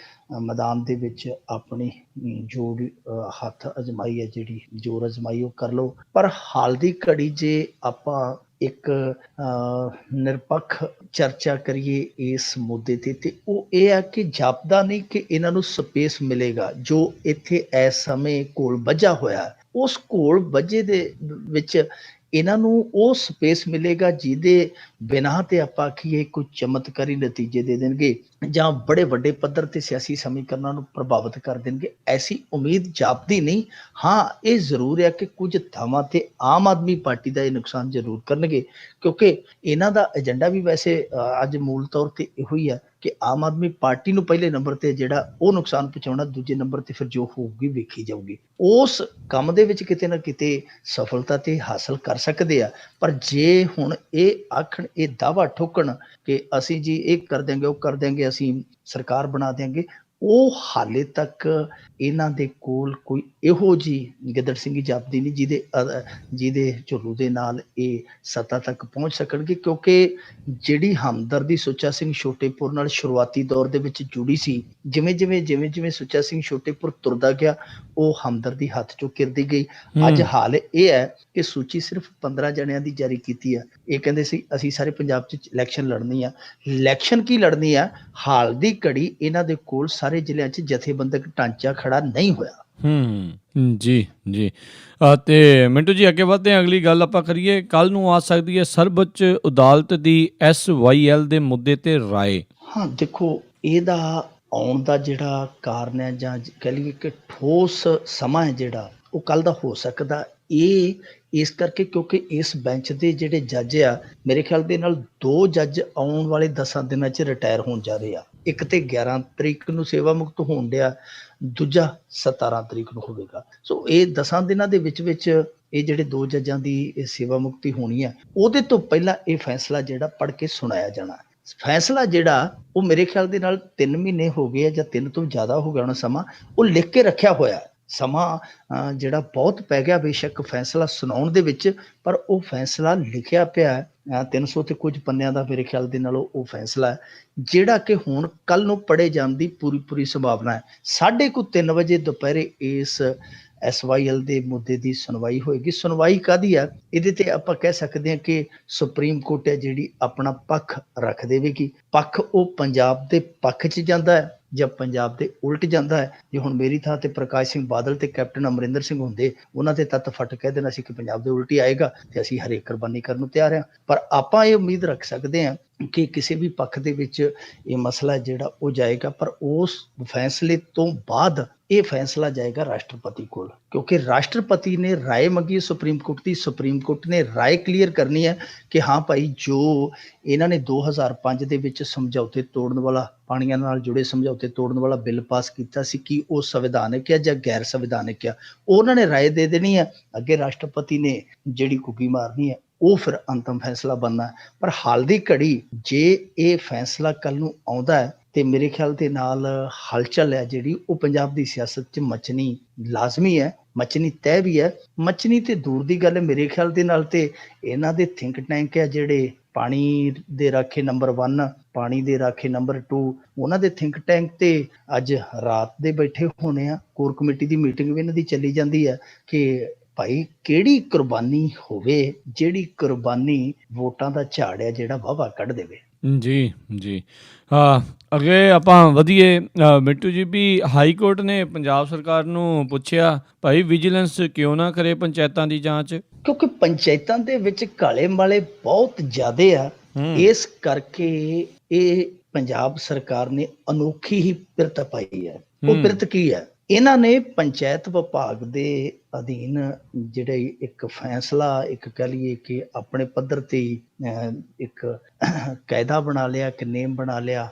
ਮੈਦਾਨ ਦੇ ਵਿੱਚ ਆਪਣੀ ਜੋੜ ਹੱਥ ਅਜਮਾਈ ਹੈ, ਜਿਹੜੀ ਜੋਰ ਅਜਮਾਈ ਉਹ ਕਰ ਲਓ। ਪਰ ਹਾਲ ਦੀ ਘੜੀ ਜੇ ਆਪਾਂ ਇੱਕ ਨਿਰਪੱਖ ਚਰਚਾ ਕਰੀਏ ਇਸ ਮੁੱਦੇ ਤੇ ਉਹ ਇਹ ਹੈ ਕਿ ਜਾਪਦਾ ਨਹੀਂ ਕਿ ਇਹਨਾਂ ਨੂੰ ਸਪੇਸ ਮਿਲੇਗਾ। ਜੋ ਇੱਥੇ ਇਸ ਸਮੇਂ ਘੋਲ ਵੱਜਾ ਹੋਇਆ, ਉਸ ਘੋਲ ਵੱਜੇ ਦੇ ਵਿੱਚ ਇਹਨਾਂ ਨੂੰ ਉਹ ਸਪੇਸ ਮਿਲੇਗਾ ਜਿਹਦੇ ਬਿਨਾਂ ਤੇ ਆਪਾਂ ਆਖੀਏ ਕੋਈ ਚਮਤਕਾਰੀ ਨਤੀਜੇ ਦੇ ਦੇਣਗੇ ਜਾਂ ਬੜੇ ਵੱਡੇ ਪੱਧਰ ਤੇ ਸਿਆਸੀ ਸਮੀਕਰਨਾਂ ਨੂੰ ਪ੍ਰਭਾਵਿਤ ਕਰ ਦੇਣਗੇ, ਐਸੀ ਉਮੀਦ ਜਾਪਦੀ ਨਹੀਂ। ਹਾਂ, ਇਹ ਜ਼ਰੂਰ ਹੈ ਕਿ ਕੁਝ ਥਾਵਾਂ ਤੇ ਆਮ ਆਦਮੀ ਪਾਰਟੀ ਦਾ ਇਹ ਨੁਕਸਾਨ ਜ਼ਰੂਰ ਕਰਨਗੇ, ਕਿਉਂਕਿ ਇਹਨਾਂ ਦਾ ਏਜੰਡਾ ਵੀ ਵੈਸੇ ਅੱਜ ਮੂਲ ਤੌਰ ਤੇ ਇਹੋ ਹੀ ਹੈ ਕਿ ਆਮ ਆਦਮੀ ਪਾਰਟੀ ਨੂੰ ਪਹਿਲੇ ਨੰਬਰ ਤੇ ਜਿਹੜਾ ਉਹ ਨੁਕਸਾਨ ਪਹੁੰਚਾਉਣਾ, ਦੂਜੇ ਨੰਬਰ ਤੇ ਫਿਰ ਜੋ ਹੋਊਗੀ ਵੇਖੀ ਜਾਊਗੀ। ਉਸ ਕੰਮ ਦੇ ਵਿੱਚ ਕਿਤੇ ਨਾ ਕਿਤੇ ਸਫਲਤਾ ਤੇ ਹਾਸਲ ਕਰ ਸਕਦੇ ਆ। ਪਰ ਜੇ ਹੁਣ ਇਹ ਆਖਣ, ਇਹ ਦਾਅਵਾ ਠੋਕਣ ਕਿ ਅਸੀਂ ਜੀ ਇਹ ਕਰ ਦਿਆਂਗੇ, ਉਹ ਕਰ ਦਿਆਂਗੇ, ਅਸੀਂ ਸਰਕਾਰ ਬਣਾ ਦਿਆਂਗੇ, ਉਹ ਹਾਲੇ ਤੱਕ ਇਹਨਾਂ ਦੇ ਕੋਲ ਕੋਈ ਇਹੋ ਜਿਹੀ ਗਿੱਦੜ ਸਿੰਘੀ ਜਾਪਦੀ ਨਹੀਂ ਜਿਹਦੇ ਝੁੱਲੂ ਦੇ ਨਾਲ ਇਹ ਸੱਤਾ ਤੱਕ ਪਹੁੰਚ ਸਕਣਗੇ, ਕਿਉਂਕਿ ਜਿਹੜੀ ਹਮਦਰਦੀ ਸੁੱਚਾ ਸਿੰਘ ਛੋਟੇਪੁਰ ਨਾਲ ਸ਼ੁਰੂਆਤੀ ਦੌਰ ਦੇ ਵਿੱਚ ਜੁੜੀ ਸੀ, ਜਿਵੇਂ ਸੁੱਚਾ ਸਿੰਘ ਛੋਟੇਪੁਰ ਤੁਰਦਾ ਗਿਆ ਉਹ ਹਮਦਰਦੀ ਹੱਥ ਚੋਂ ਕਿਰਦੀ ਗਈ। ਅੱਜ ਹਾਲ ਇਹ ਹੈ ਕਿ ਸੂਚੀ ਸਿਰਫ 15 ਜਣਿਆਂ ਦੀ ਜਾਰੀ ਕੀਤੀ ਆ। ਇਹ ਕਹਿੰਦੇ ਸੀ ਅਸੀਂ ਸਾਰੇ ਪੰਜਾਬ 'ਚ ਇਲੈਕਸ਼ਨ ਲੜਨੀ ਆ। ਇਲੈਕਸ਼ਨ ਕੀ ਲੜਨੀ ਆ? ਹਾਲ ਦੀ ਘੜੀ ਇਹਨਾਂ ਦੇ ਕੋਲ ਸਾਰੇ ਜ਼ਿਲ੍ਹਿਆਂ 'ਚ ਜਥੇਬੰਦਕ ਢਾਂਚਾ ਖੜਾ ਨਹੀਂ ਹੋਇਆ। ਜੀ ਜੀ। ਤੇ ਮਿੰਟੂ ਜੀ ਅੱਗੇ ਵਧਦੇ ਹਾਂ, ਅਗਲੀ ਗੱਲ ਆਪਾਂ ਕਰੀਏ। ਕੱਲ ਨੂੰ ਆ ਸਕਦੀ ਹੈ ਸਰਵਉੱਚ ਅਦਾਲਤ ਦੀ SYL ਦੇ ਮੁੱਦੇ ਤੇ ਰਾਏ। ਹਾਂ ਦੇਖੋ, ਇਹਦਾ ਆਉਣ ਦਾ ਜਿਹੜਾ ਕਾਰਨ ਹੈ ਜਾਂ ਕਹਿ ਲਈਏ ਕਿ ਠੋਸ ਸਮਾਂ ਹੈ ਜਿਹੜਾ ਉਹ ਕੱਲ ਦਾ ਹੋ ਸਕਦਾ। ਇਹ ਇਸ ਕਰਕੇ ਕਿਉਂਕਿ ਇਸ ਬੈਂਚ ਦੇ ਜਿਹੜੇ ਜੱਜ ਆ, ਮੇਰੇ ਖਿਆਲ ਦੇ ਨਾਲ 2 ਜੱਜ ਆਉਣ ਵਾਲੇ 10 ਦਿਨਾਂ 'ਚ ਰਿਟਾਇਰ ਹੋਣ ਜਾ ਰਹੇ ਆ। ਇੱਕ ਤੇ 11 ਤਰੀਕ ਨੂੰ ਸੇਵਾ ਮੁਕਤ ਹੋਣ ਡਿਆ, ਦੂਜਾ 17 ਤਰੀਕ ਨੂੰ ਹੋਵੇਗਾ। ਸੋ ਇਹ 10 ਦਿਨਾਂ ਦੇ ਵਿੱਚ ਇਹ ਜਿਹੜੇ 2 ਜੱਜਾਂ ਦੀ ਇਹ ਸੇਵਾ ਮੁਕਤੀ ਹੋਣੀ ਹੈ, ਉਹਦੇ ਤੋਂ ਪਹਿਲਾਂ ਇਹ ਫੈਸਲਾ ਜਿਹੜਾ ਪੜ੍ਹ ਕੇ ਸੁਣਾਇਆ ਜਾਣਾ। ਫੈਸਲਾ ਜਿਹੜਾ ਉਹ ਮੇਰੇ ਖਿਆਲ ਦੇ ਨਾਲ 3 ਮਹੀਨੇ ਹੋ ਗਏ ਆ ਜਾਂ 3 ਤੋਂ ਜ਼ਿਆਦਾ ਹੋ ਗਿਆ ਹੋਣਾ ਸਮਾਂ, ਉਹ ਲਿਖ ਕੇ ਰੱਖਿਆ ਹੋਇਆ। ਸਮਾਂ ਜਿਹੜਾ ਬਹੁਤ ਪੈ ਗਿਆ ਬੇਸ਼ੱਕ ਫੈਸਲਾ ਸੁਣਾਉਣ ਦੇ ਵਿੱਚ, ਪਰ ਉਹ ਫੈਸਲਾ ਲਿਖਿਆ ਪਿਆ 300 ਤੇ ਕੁਝ ਪੰਨਿਆਂ ਦਾ ਮੇਰੇ ਖਿਆਲ ਦੇ ਨਾਲ ਉਹ ਫੈਸਲਾ ਹੈ, ਜਿਹੜਾ ਕਿ ਹੁਣ ਕੱਲ ਨੂੰ ਪੜ੍ਹੇ ਜਾਣ ਦੀ ਪੂਰੀ ਸੰਭਾਵਨਾ ਹੈ। 3:30 ਵਜੇ ਦੁਪਹਿਰੇ ਇਸ SYL ਦੇ ਮੁੱਦੇ ਦੀ ਸੁਣਵਾਈ ਹੋਏਗੀ। ਸੁਣਵਾਈ ਕਾਹਦੀ ਆ? ਇਹਦੇ ਤੇ ਆਪਾਂ ਕਹਿ ਸਕਦੇ ਹਾਂ ਕਿ ਸੁਪਰੀਮ ਕੋਰਟ ਹੈ ਜਿਹੜੀ ਆਪਣਾ ਪੱਖ ਰੱਖ ਦੇਵੇਗੀ। ਪੱਖ ਉਹ ਪੰਜਾਬ ਦੇ ਪੱਖ 'ਚ ਜਾਂਦਾ ਹੈ ਜਾਂ ਪੰਜਾਬ ਦੇ ਉਲਟ ਜਾਂਦਾ ਹੈ। ਜੇ ਹੁਣ ਮੇਰੀ ਥਾਂ ਤੇ ਪ੍ਰਕਾਸ਼ ਸਿੰਘ ਬਾਦਲ ਤੇ ਕੈਪਟਨ ਅਮਰਿੰਦਰ ਸਿੰਘ ਹੁੰਦੇ, ਉਹਨਾਂ ਦੇ ਤੱਤ ਫੱਟ ਕਹਿ ਦੇਣਾ ਸੀ ਕਿ ਪੰਜਾਬ ਦੇ ਉਲਟ ਹੀ ਆਏਗਾ ਤੇ ਅਸੀਂ ਹਰੇਕ ਕੁਰਬਾਨੀ ਕਰਨ ਨੂੰ ਤਿਆਰ ਹਾਂ। ਪਰ ਆਪਾਂ ਇਹ ਉਮੀਦ ਰੱਖ ਸਕਦੇ ਹਾਂ ਕਿ ਕਿਸੇ ਵੀ ਪੱਖ ਦੇ ਵਿੱਚ ਇਹ ਮਸਲਾ ਜਿਹੜਾ ਉਹ ਜਾਏਗਾ, ਪਰ ਉਸ ਫੈਸਲੇ ਤੋਂ ਬਾਅਦ ਇਹ ਫੈਸਲਾ ਜਾਏਗਾ ਰਾਸ਼ਟਰਪਤੀ ਕੋਲ, ਕਿਉਂਕਿ ਰਾਸ਼ਟਰਪਤੀ ਨੇ ਰਾਏ ਮੰਗੀ ਸੁਪਰੀਮ ਕੋਰਟ ਦੀ। ਸੁਪਰੀਮ ਕੋਰਟ ਨੇ ਰਾਏ ਕਲੀਅਰ ਕਰਨੀ ਹੈ ਕਿ ਹਾਂ ਭਾਈ, ਜੋ ਇਹਨਾਂ ਨੇ 2005 ਦੇ ਵਿੱਚ ਸਮਝੌਤੇ ਤੋੜਨ ਵਾਲਾ, ਪਾਣੀਆਂ ਨਾਲ ਜੁੜੇ ਸਮਝੌਤੇ ਤੋੜਨ ਵਾਲਾ ਬਿੱਲ ਪਾਸ ਕੀਤਾ ਸੀ, ਕਿ ਉਹ ਸੰਵਿਧਾਨਕ ਹੈ ਜਾਂ ਗੈਰ ਸੰਵਿਧਾਨਕ ਹੈ, ਉਹਨਾਂ ਨੇ ਰਾਏ ਦੇ ਦੇਣੀ ਹੈ। ਅੱਗੇ ਰਾਸ਼ਟਰਪਤੀ ਨੇ ਜਿਹੜੀ ਕੁੱਗੀ ਮਾਰਨੀ ਹੈ, ਉਹ ਫਿਰ ਅੰਤਮ ਫੈਸਲਾ ਬਣਨਾ। ਪਰ ਹਾਲ ਦੀ ਘੜੀ ਜੇ ਇਹ ਫੈਸਲਾ ਕੱਲ ਨੂੰ ਆਉਂਦਾ ਹੈ ਤੇ ਮੇਰੇ ਖਿਆਲ ਦੇ ਨਾਲ ਹਲਚਲ ਹੈ ਜਿਹੜੀ ਉਹ ਪੰਜਾਬ ਦੀ ਸਿਆਸਤ 'ਚ ਮਚਣੀ ਲਾਜ਼ਮੀ ਹੈ, ਮਚਣੀ ਤੈਅ ਵੀ ਹੈ। ਮਚਣੀ ਤੇ ਦੂਰ ਦੀ ਗੱਲ ਹੈ, ਮੇਰੇ ਖਿਆਲ ਦੇ ਨਾਲ ਤੇ ਇਹਨਾਂ ਦੇ ਥਿੰਕ ਟੈਂਕ ਹੈ ਜਿਹੜੇ ਪਾਣੀ ਦੇ ਰਾਖੇ ਨੰਬਰ 1, ਪਾਣੀ ਦੇ ਰਾਖੇ ਨੰਬਰ 2, ਉਹਨਾਂ ਦੇ ਥਿੰਕ ਟੈਂਕ ਤੇ ਅੱਜ ਰਾਤ ਦੇ ਬੈਠੇ ਹੋਣੇ ਆ। ਕੋਰ ਕਮੇਟੀ ਦੀ ਮੀਟਿੰਗ ਵੀ ਇਹਨਾਂ ਦੀ ਚੱਲੀ ਜਾਂਦੀ ਹੈ ਕਿ ਭਾਈ ਕਿਹੜੀ ਕੁਰਬਾਨੀ ਹੋਵੇ ਜਿਹੜੀ ਕੁਰਬਾਨੀ ਵੋਟਾਂ ਦਾ ਝਾੜ ਹੈ ਜਿਹੜਾ ਵਾਹਵਾ ਕੱਢ ਦੇਵੇ। ਜੀ ਜੀ। ਅੱਗੇ ਆਪਾਂ ਵਧੀਏ ਮਿੱਟੂ ਜੀ, ਵੀ ਹਾਈ ਕੋਰਟ ਨੇ ਪੰਜਾਬ ਸਰਕਾਰ ਨੂੰ ਪੁੱਛਿਆ ਭਾਈ ਵਿਜੀਲੈਂਸ ਕਿਉਂ ਨਾ ਕਰੇ ਪੰਚਾਇਤਾਂ ਦੀ ਜਾਂਚ, ਕਿਉਂਕਿ ਪੰਚਾਇਤਾਂ ਦੇ ਵਿੱਚ ਕਾਲੇ ਮਾਲੇ ਬਹੁਤ ਜ਼ਿਆਦੇ ਆ। ਇਸ ਕਰਕੇ ਇਹ ਪੰਜਾਬ ਸਰਕਾਰ ਨੇ ਅਨੋਖੀ ਹੀ ਪਿਰਤ ਪਾਈ ਹੈ। ਉਹ ਪਿਰਤ ਕੀ ਹੈ? ਇਹਨਾਂ ਨੇ ਪੰਚਾਇਤ ਵਿਭਾਗ ਦੇ ਅਧੀਨ ਜਿਹੜੇ ਇੱਕ ਫੈਸਲਾ, ਇੱਕ ਕਹਿ ਲਈਏ ਕਿ ਆਪਣੇ ਪੱਧਰ ਤੇ ਇੱਕ ਕਾਇਦਾ ਬਣਾ ਲਿਆ, ਇੱਕ ਨੇਮ ਬਣਾ ਲਿਆ।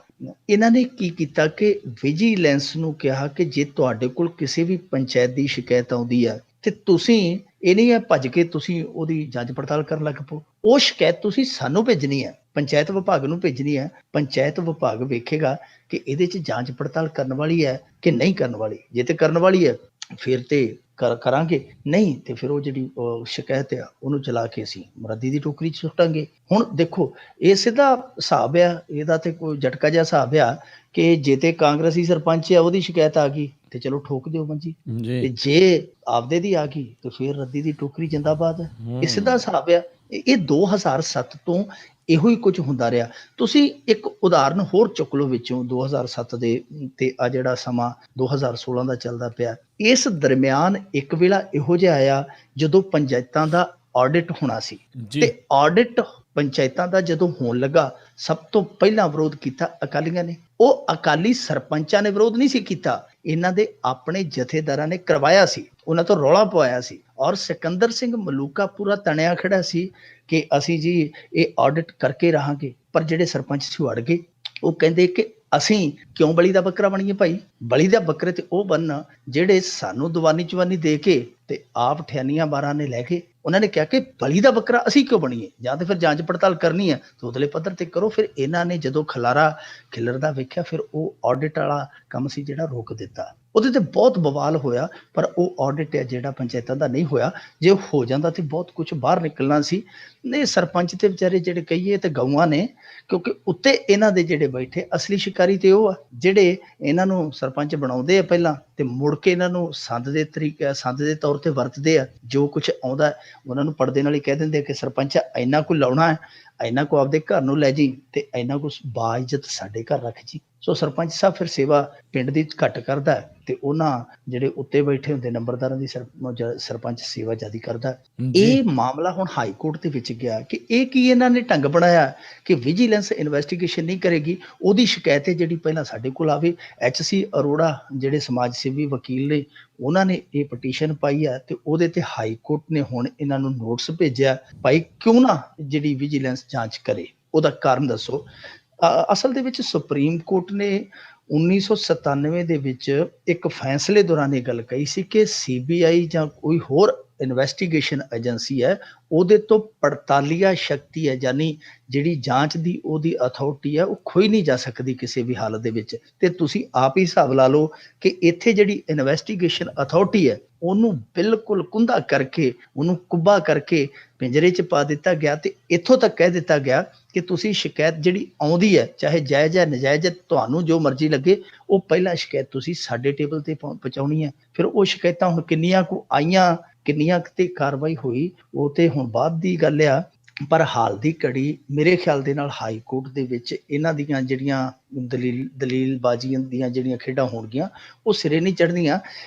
ਇਹਨਾਂ ਨੇ ਕੀ ਕੀਤਾ ਕਿ ਵਿਜੀਲੈਂਸ ਨੂੰ ਕਿਹਾ ਕਿ ਜੇ ਤੁਹਾਡੇ ਕੋਲ ਕਿਸੇ ਵੀ ਪੰਚਾਇਤ ਦੀ ਸ਼ਿਕਾਇਤ ਆਉਂਦੀ ਹੈ ਤੇ ਤੁਸੀਂ ਇਹ ਨਹੀਂ ਹੈ ਭੱਜ ਕੇ ਤੁਸੀਂ ਉਹਦੀ ਜਾਂਚ ਪੜਤਾਲ ਕਰਨ ਲੱਗ ਪਓ। ਉਹ ਸ਼ਿਕਾਇਤ ਤੁਸੀਂ ਸਾਨੂੰ ਭੇਜਣੀ ਹੈ, ਪੰਚਾਇਤ ਵਿਭਾਗ ਨੂੰ ਭੇਜਣੀ ਹੈ। ਪੰਚਾਇਤ ਵਿਭਾਗ ਵੇਖੇਗਾ ਕਿ ਇਹਦੇ 'ਚ ਜਾਂਚ ਪੜਤਾਲ ਕਰਨ ਵਾਲੀ ਹੈ ਕਿ ਨਹੀਂ ਕਰਨ ਵਾਲੀ। ਜੇ ਤੇ ਕਰਨ ਵਾਲੀ ਹੈ ਫਿਰ ਤੇ ਕਰਾਂਗੇ, ਨਹੀਂ ਤੇ ਫਿਰ ਉਹ ਜਿਹੜੀ ਸ਼ਿਕਾਇਤ ਆ ਉਹਨੂੰ ਚਲਾ ਕੇ ਅਸੀਂ ਮੁਰੱਦੀ ਦੀ ਟੋਕਰੀ 'ਚ ਸੁੱਟਾਂਗੇ। ਹੁਣ ਦੇਖੋ, ਇਹ ਸਿੱਧਾ ਹਿਸਾਬ ਆ, ਇਹਦਾ ਤੇ ਕੋਈ ਝਟਕਾ ਜਿਹਾ ਹਿਸਾਬ ਆ ਕਿ ਜੇ ਤੇ ਕਾਂਗਰਸੀ ਸਰਪੰਚ ਆ ਉਹਦੀ ਸ਼ਿਕਾਇਤ ਆ ਗਈ ਤੇ ਚਲੋ ਠੋਕ ਦਿਓ ਮੰਜੀ, ਤੇ ਜੇ ਆਪਦੇ ਦੀ ਆ ਗਈ ਤੇ ਫਿਰ ਰੱਦੀ ਦੀ ਟੋਕਰੀ ਜਿੰਦਾਬਾਦ ਹੈ। ਇਹ ਸਿੱਧਾ ਹਿਸਾਬ ਆ। ਇਹ 2007 ਤੋਂ ਇਹੋ ਹੀ ਕੁਝ ਹੁੰਦਾ ਰਿਹਾ। ਤੁਸੀਂ ਇੱਕ ਉਦਾਹਰਨ ਹੋਰ ਚੁੱਕ ਲਓ ਵਿੱਚੋਂ 2007 ਦੇ ਤੇ ਆ ਜਿਹੜਾ ਸਮਾਂ 2016 ਦਾ ਚੱਲਦਾ ਪਿਆ। ਇਸ ਦਰਮਿਆਨ ਇੱਕ ਵੇਲਾ ਇਹੋ ਜਿਹਾ ਆਇਆ ਜਦੋਂ ਪੰਚਾਇਤਾਂ ਦਾ ਆਡਿਟ ਹੋਣਾ ਸੀ, ਤੇ ਆਡਿਟ ਪੰਚਾਇਤਾਂ ਦਾ ਜਦੋਂ ਹੋਣ ਲੱਗਾ, ਸਭ ਤੋਂ ਪਹਿਲਾਂ ਵਿਰੋਧ ਕੀਤਾ ਅਕਾਲੀਆਂ ਨੇ। ਉਹ ਅਕਾਲੀ ਸਰਪੰਚਾਂ ਨੇ ਵਿਰੋਧ ਨਹੀਂ ਸੀ ਕੀਤਾ, ਇਹਨਾਂ ਦੇ ਆਪਣੇ ਜਥੇਦਾਰਾਂ ਨੇ ਕਰਵਾਇਆ ਸੀ, ਉਹਨਾਂ ਤੋਂ ਰੌਲਾ ਪਵਾਇਆ ਸੀ। ਔਰ ਸਿਕੰਦਰ ਸਿੰਘ ਮਲੂਕਾ ਪੂਰਾ ਤਣਿਆ ਖੜਾ ਸੀ ਕਿ ਅਸੀਂ ਜੀ ਇਹ ਆਡਿਟ ਕਰਕੇ ਰਹਾਂਗੇ। ਪਰ ਜਿਹੜੇ ਸਰਪੰਚ ਸੀ ਉਹ ਅੜ ਗਏ। ਉਹ ਕਹਿੰਦੇ ਕਿ ਅਸੀਂ ਕਿਉਂ ਬਲੀ ਦਾ ਬੱਕਰਾ ਬਣੀਏ ਭਾਈ? ਬਲੀ ਦਾ ਬੱਕਰੇ ਤੇ ਉਹ ਬਣਨ ਜਿਹੜੇ ਸਾਨੂੰ ਦੀਵਾਨੀ ਚਵਾਨੀ ਦੇ ਕੇ ਤੇ ਆਪ ਠਿਆਨੀਆਂ 12 ਨੇ ਲੈ ਕੇ ਉਹਨਾਂ ਨੇ ਕਿਹਾ ਕਿ ਬਲੀ ਦਾ ਬੱਕਰਾ ਅਸੀਂ ਕਿਉਂ ਬਣੀਏ, ਜਾਂ ਤੇ ਫਿਰ ਜਾਂਚ ਪੜਤਾਲ ਕਰਨੀ ਹੈ ਤਾਂ ਉਤਲੇ ਪੱਧਰ ਤੇ ਕਰੋ। ਫਿਰ ਇਹਨਾਂ ਨੇ ਜਦੋਂ ਖਲਾਰਾ ਖਿਲਰਦਾ ਵੇਖਿਆ, ਫਿਰ ਉਹ ਆਡਿਟ ਵਾਲਾ ਕੰਮ ਸੀ ਜਿਹੜਾ ਰੋਕ ਦਿੱਤਾ। ਉਹਦੇ ਤੇ ਬਹੁਤ ਬਵਾਲ ਹੋਇਆ, ਪਰ ਉਹ ਆਡਿਟ ਹੈ ਜਿਹੜਾ ਪੰਚਾਇਤਾਂ ਦਾ ਨਹੀਂ ਹੋਇਆ। ਜੇ ਉਹ ਹੋ ਜਾਂਦਾ ਤੇ ਬਹੁਤ ਕੁਝ ਬਾਹਰ ਨਿਕਲਣਾ ਸੀ। ਨੇ ਸਰਪੰਚ ਤੇ ਵਿਚਾਰੇ ਜਿਹੜੇ ਕਹੀਏ ਤੇ ਗਊਆਂ ਨੇ, ਕਿਉਂਕਿ ਉੱਤੇ ਇਹਨਾਂ ਦੇ ਜਿਹੜੇ ਬੈਠੇ ਅਸਲੀ ਸ਼ਿਕਾਰੀ ਤੇ ਉਹ ਆ ਜਿਹੜੇ ਇਹਨਾਂ ਨੂੰ ਸਰਪੰਚ ਬਣਾਉਂਦੇ ਆ ਪਹਿਲਾਂ, ਤੇ ਮੁੜ ਕੇ ਇਹਨਾਂ ਨੂੰ ਸੰਦ ਦੇ ਤੌਰ ਤੇ ਵਰਤਦੇ ਆ। ਜੋ ਕੁਝ ਆਉਂਦਾ ਉਹਨਾਂ ਨੂੰ ਪਰਦੇ ਨਾਲ ਹੀ ਕਹਿ ਦਿੰਦੇ ਆ ਕਿ ਸਰਪੰਚ ਇੰਨਾ ਕੁ ਲਾਉਣਾ ਹੈ, ਇੰਨਾ ਕੁ ਆਪਦੇ ਘਰ ਨੂੰ ਲੈ ਜੀ ਤੇ ਇੰਨਾ ਕੁ ਬਾਇਜ਼ਤ ਸਾਡੇ ਘਰ ਰੱਖ ਜੀ। ਸੋ ਸਰਪੰਚ ਸਾਹਿਬ ਫਿਰ ਸੇਵਾ ਪਿੰਡ ਦੀ ਘੱਟ ਕਰਦਾ ਤੇ ਉਹਨਾਂ ਜਿਹੜੇ ਉੱਤੇ ਬੈਠੇ ਹੁੰਦੇ ਨੰਬਰਦਾਰਾਂ ਦੀ ਸਰਪੰਚ ਸੇਵਾ ਜ਼ਿਆਦਾ ਕਰਦਾ। ਇਹ ਮਾਮਲਾ ਹੁਣ ਹਾਈ ਕੋਰਟ ਦੇ ਵਿੱਚ ਗਿਆ ਕਿ ਇਹ ਕੀ ਇਹਨਾਂ ਨੇ ਢੰਗ ਬਣਾਇਆ ਕਿ ਵਿਜੀਲੈਂਸ ਇਨਵੈਸਟੀਗੇਸ਼ਨ ਨਹੀਂ ਕਰੇਗੀ, ਉਹਦੀ ਸ਼ਿਕਾਇਤ ਹੈ ਜਿਹੜੀ ਪਹਿਲਾਂ ਸਾਡੇ ਕੋਲ ਆਵੇ। HC ਅਰੋੜਾ ਜਿਹੜੇ ਸਮਾਜ ਸੇਵੀ ਵਕੀਲ ਨੇ, ਉਹਨਾਂ ਨੇ ਇਹ ਪਟੀਸ਼ਨ ਪਾਈ ਹੈ ਤੇ ਉਹਦੇ ਤੇ ਹਾਈ ਕੋਰਟ ਨੇ ਹੁਣ ਇਹਨਾਂ ਨੂੰ ਨੋਟਿਸ ਭੇਜਿਆ, ਭਾਈ ਕਿਉਂ ਨਾ ਜਿਹੜੀ ਵਿਜੀਲੈਂਸ ਜਾਂਚ ਕਰੇ, ਉਹਦਾ ਕਾਰਨ ਦੱਸੋ। ਅਸਲ ਦੇ ਵਿੱਚ ਸੁਪਰੀਮ ਕੋਰਟ ਨੇ 1997 ਦੇ ਵਿੱਚ ਇੱਕ ਫੈਸਲੇ ਦੌਰਾਨ ਇਹ ਗੱਲ ਕਹੀ ਸੀ ਕਿ CBI ਜਾਂ ਕੋਈ ਹੋਰ ਇਨਵੈਸਟੀਗੇਸ਼ਨ ਏਜੰਸੀ ਹੈ, ਉਹਦੇ ਤੋਂ ਪੜਤਾਲੀਆ ਸ਼ਕਤੀ ਹੈ, ਯਾਨੀ ਜਿਹੜੀ ਜਾਂਚ ਦੀ ਉਹਦੀ ਅਥਾਰਟੀ ਹੈ, ਉਹ ਖੋਈ ਨਹੀਂ ਜਾ ਸਕਦੀ ਕਿਸੇ ਵੀ ਹਾਲਤ ਦੇ ਵਿੱਚ। ਤੇ ਤੁਸੀਂ ਆਪ ਹੀ ਹਿਸਾਬ ਲਾ ਲਓ ਕਿ ਇੱਥੇ ਜਿਹੜੀ ਇਨਵੈਸਟੀਗੇਸ਼ਨ ਅਥਾਰਟੀ ਹੈ ਉਹਨੂੰ ਬਿਲਕੁਲ ਕੁੰਧਾ ਕਰਕੇ, ਉਹਨੂੰ ਕੁੱਬਾ ਕਰਕੇ ਪਿੰਜਰੇ 'ਚ ਪਾ ਦਿੱਤਾ ਗਿਆ ਤੇ ਇੱਥੋਂ ਤੱਕ ਕਹਿ ਦਿੱਤਾ ਗਿਆ ਕਿ ਤੁਸੀਂ ਸ਼ਿਕਾਇਤ ਜਿਹੜੀ ਆਉਂਦੀ ਹੈ, ਚਾਹੇ ਜਾਇਜ਼ ਹੈ ਨਜਾਇਜ਼ ਹੈ, ਤੁਹਾਨੂੰ ਜੋ ਮਰਜ਼ੀ ਲੱਗੇ, ਉਹ ਪਹਿਲਾਂ ਸ਼ਿਕਾਇਤ ਤੁਸੀਂ ਸਾਡੇ ਟੇਬਲ ਤੇ ਪਹੁੰਚਾਉਣੀ ਹੈ। ਫਿਰ ਉਹ ਸ਼ਿਕਾਇਤਾਂ ਹੁਣ ਕਿੰਨੀਆਂ ਕੁ ਆਈਆਂ, ਕਿੰਨੀਆਂ ਕੁ ਤੇ ਕਾਰਵਾਈ ਹੋਈ, ਉਹ ਤੇ ਹੁਣ ਬਾਅਦ ਦੀ ਗੱਲ ਆ। ਪਰ ਹਾਲ ਦੀ ਘੜੀ ਮੇਰੇ ਖਿਆਲ ਦੇ ਨਾਲ ਹਾਈ ਕੋਰਟ ਦੇ ਵਿੱਚ ਇਹਨਾਂ ਦੀਆਂ ਜਿਹੜੀਆਂ ਦਲੀਲਬਾਜ਼ੀਆਂ ਦੀਆਂ ਜਿਹੜੀਆਂ ਖੇਡਾਂ ਹੋਣਗੀਆਂ ਉਹ ਸਿਰੇ ਨਹੀਂ ਚੜ੍ਹਨੀਆਂ।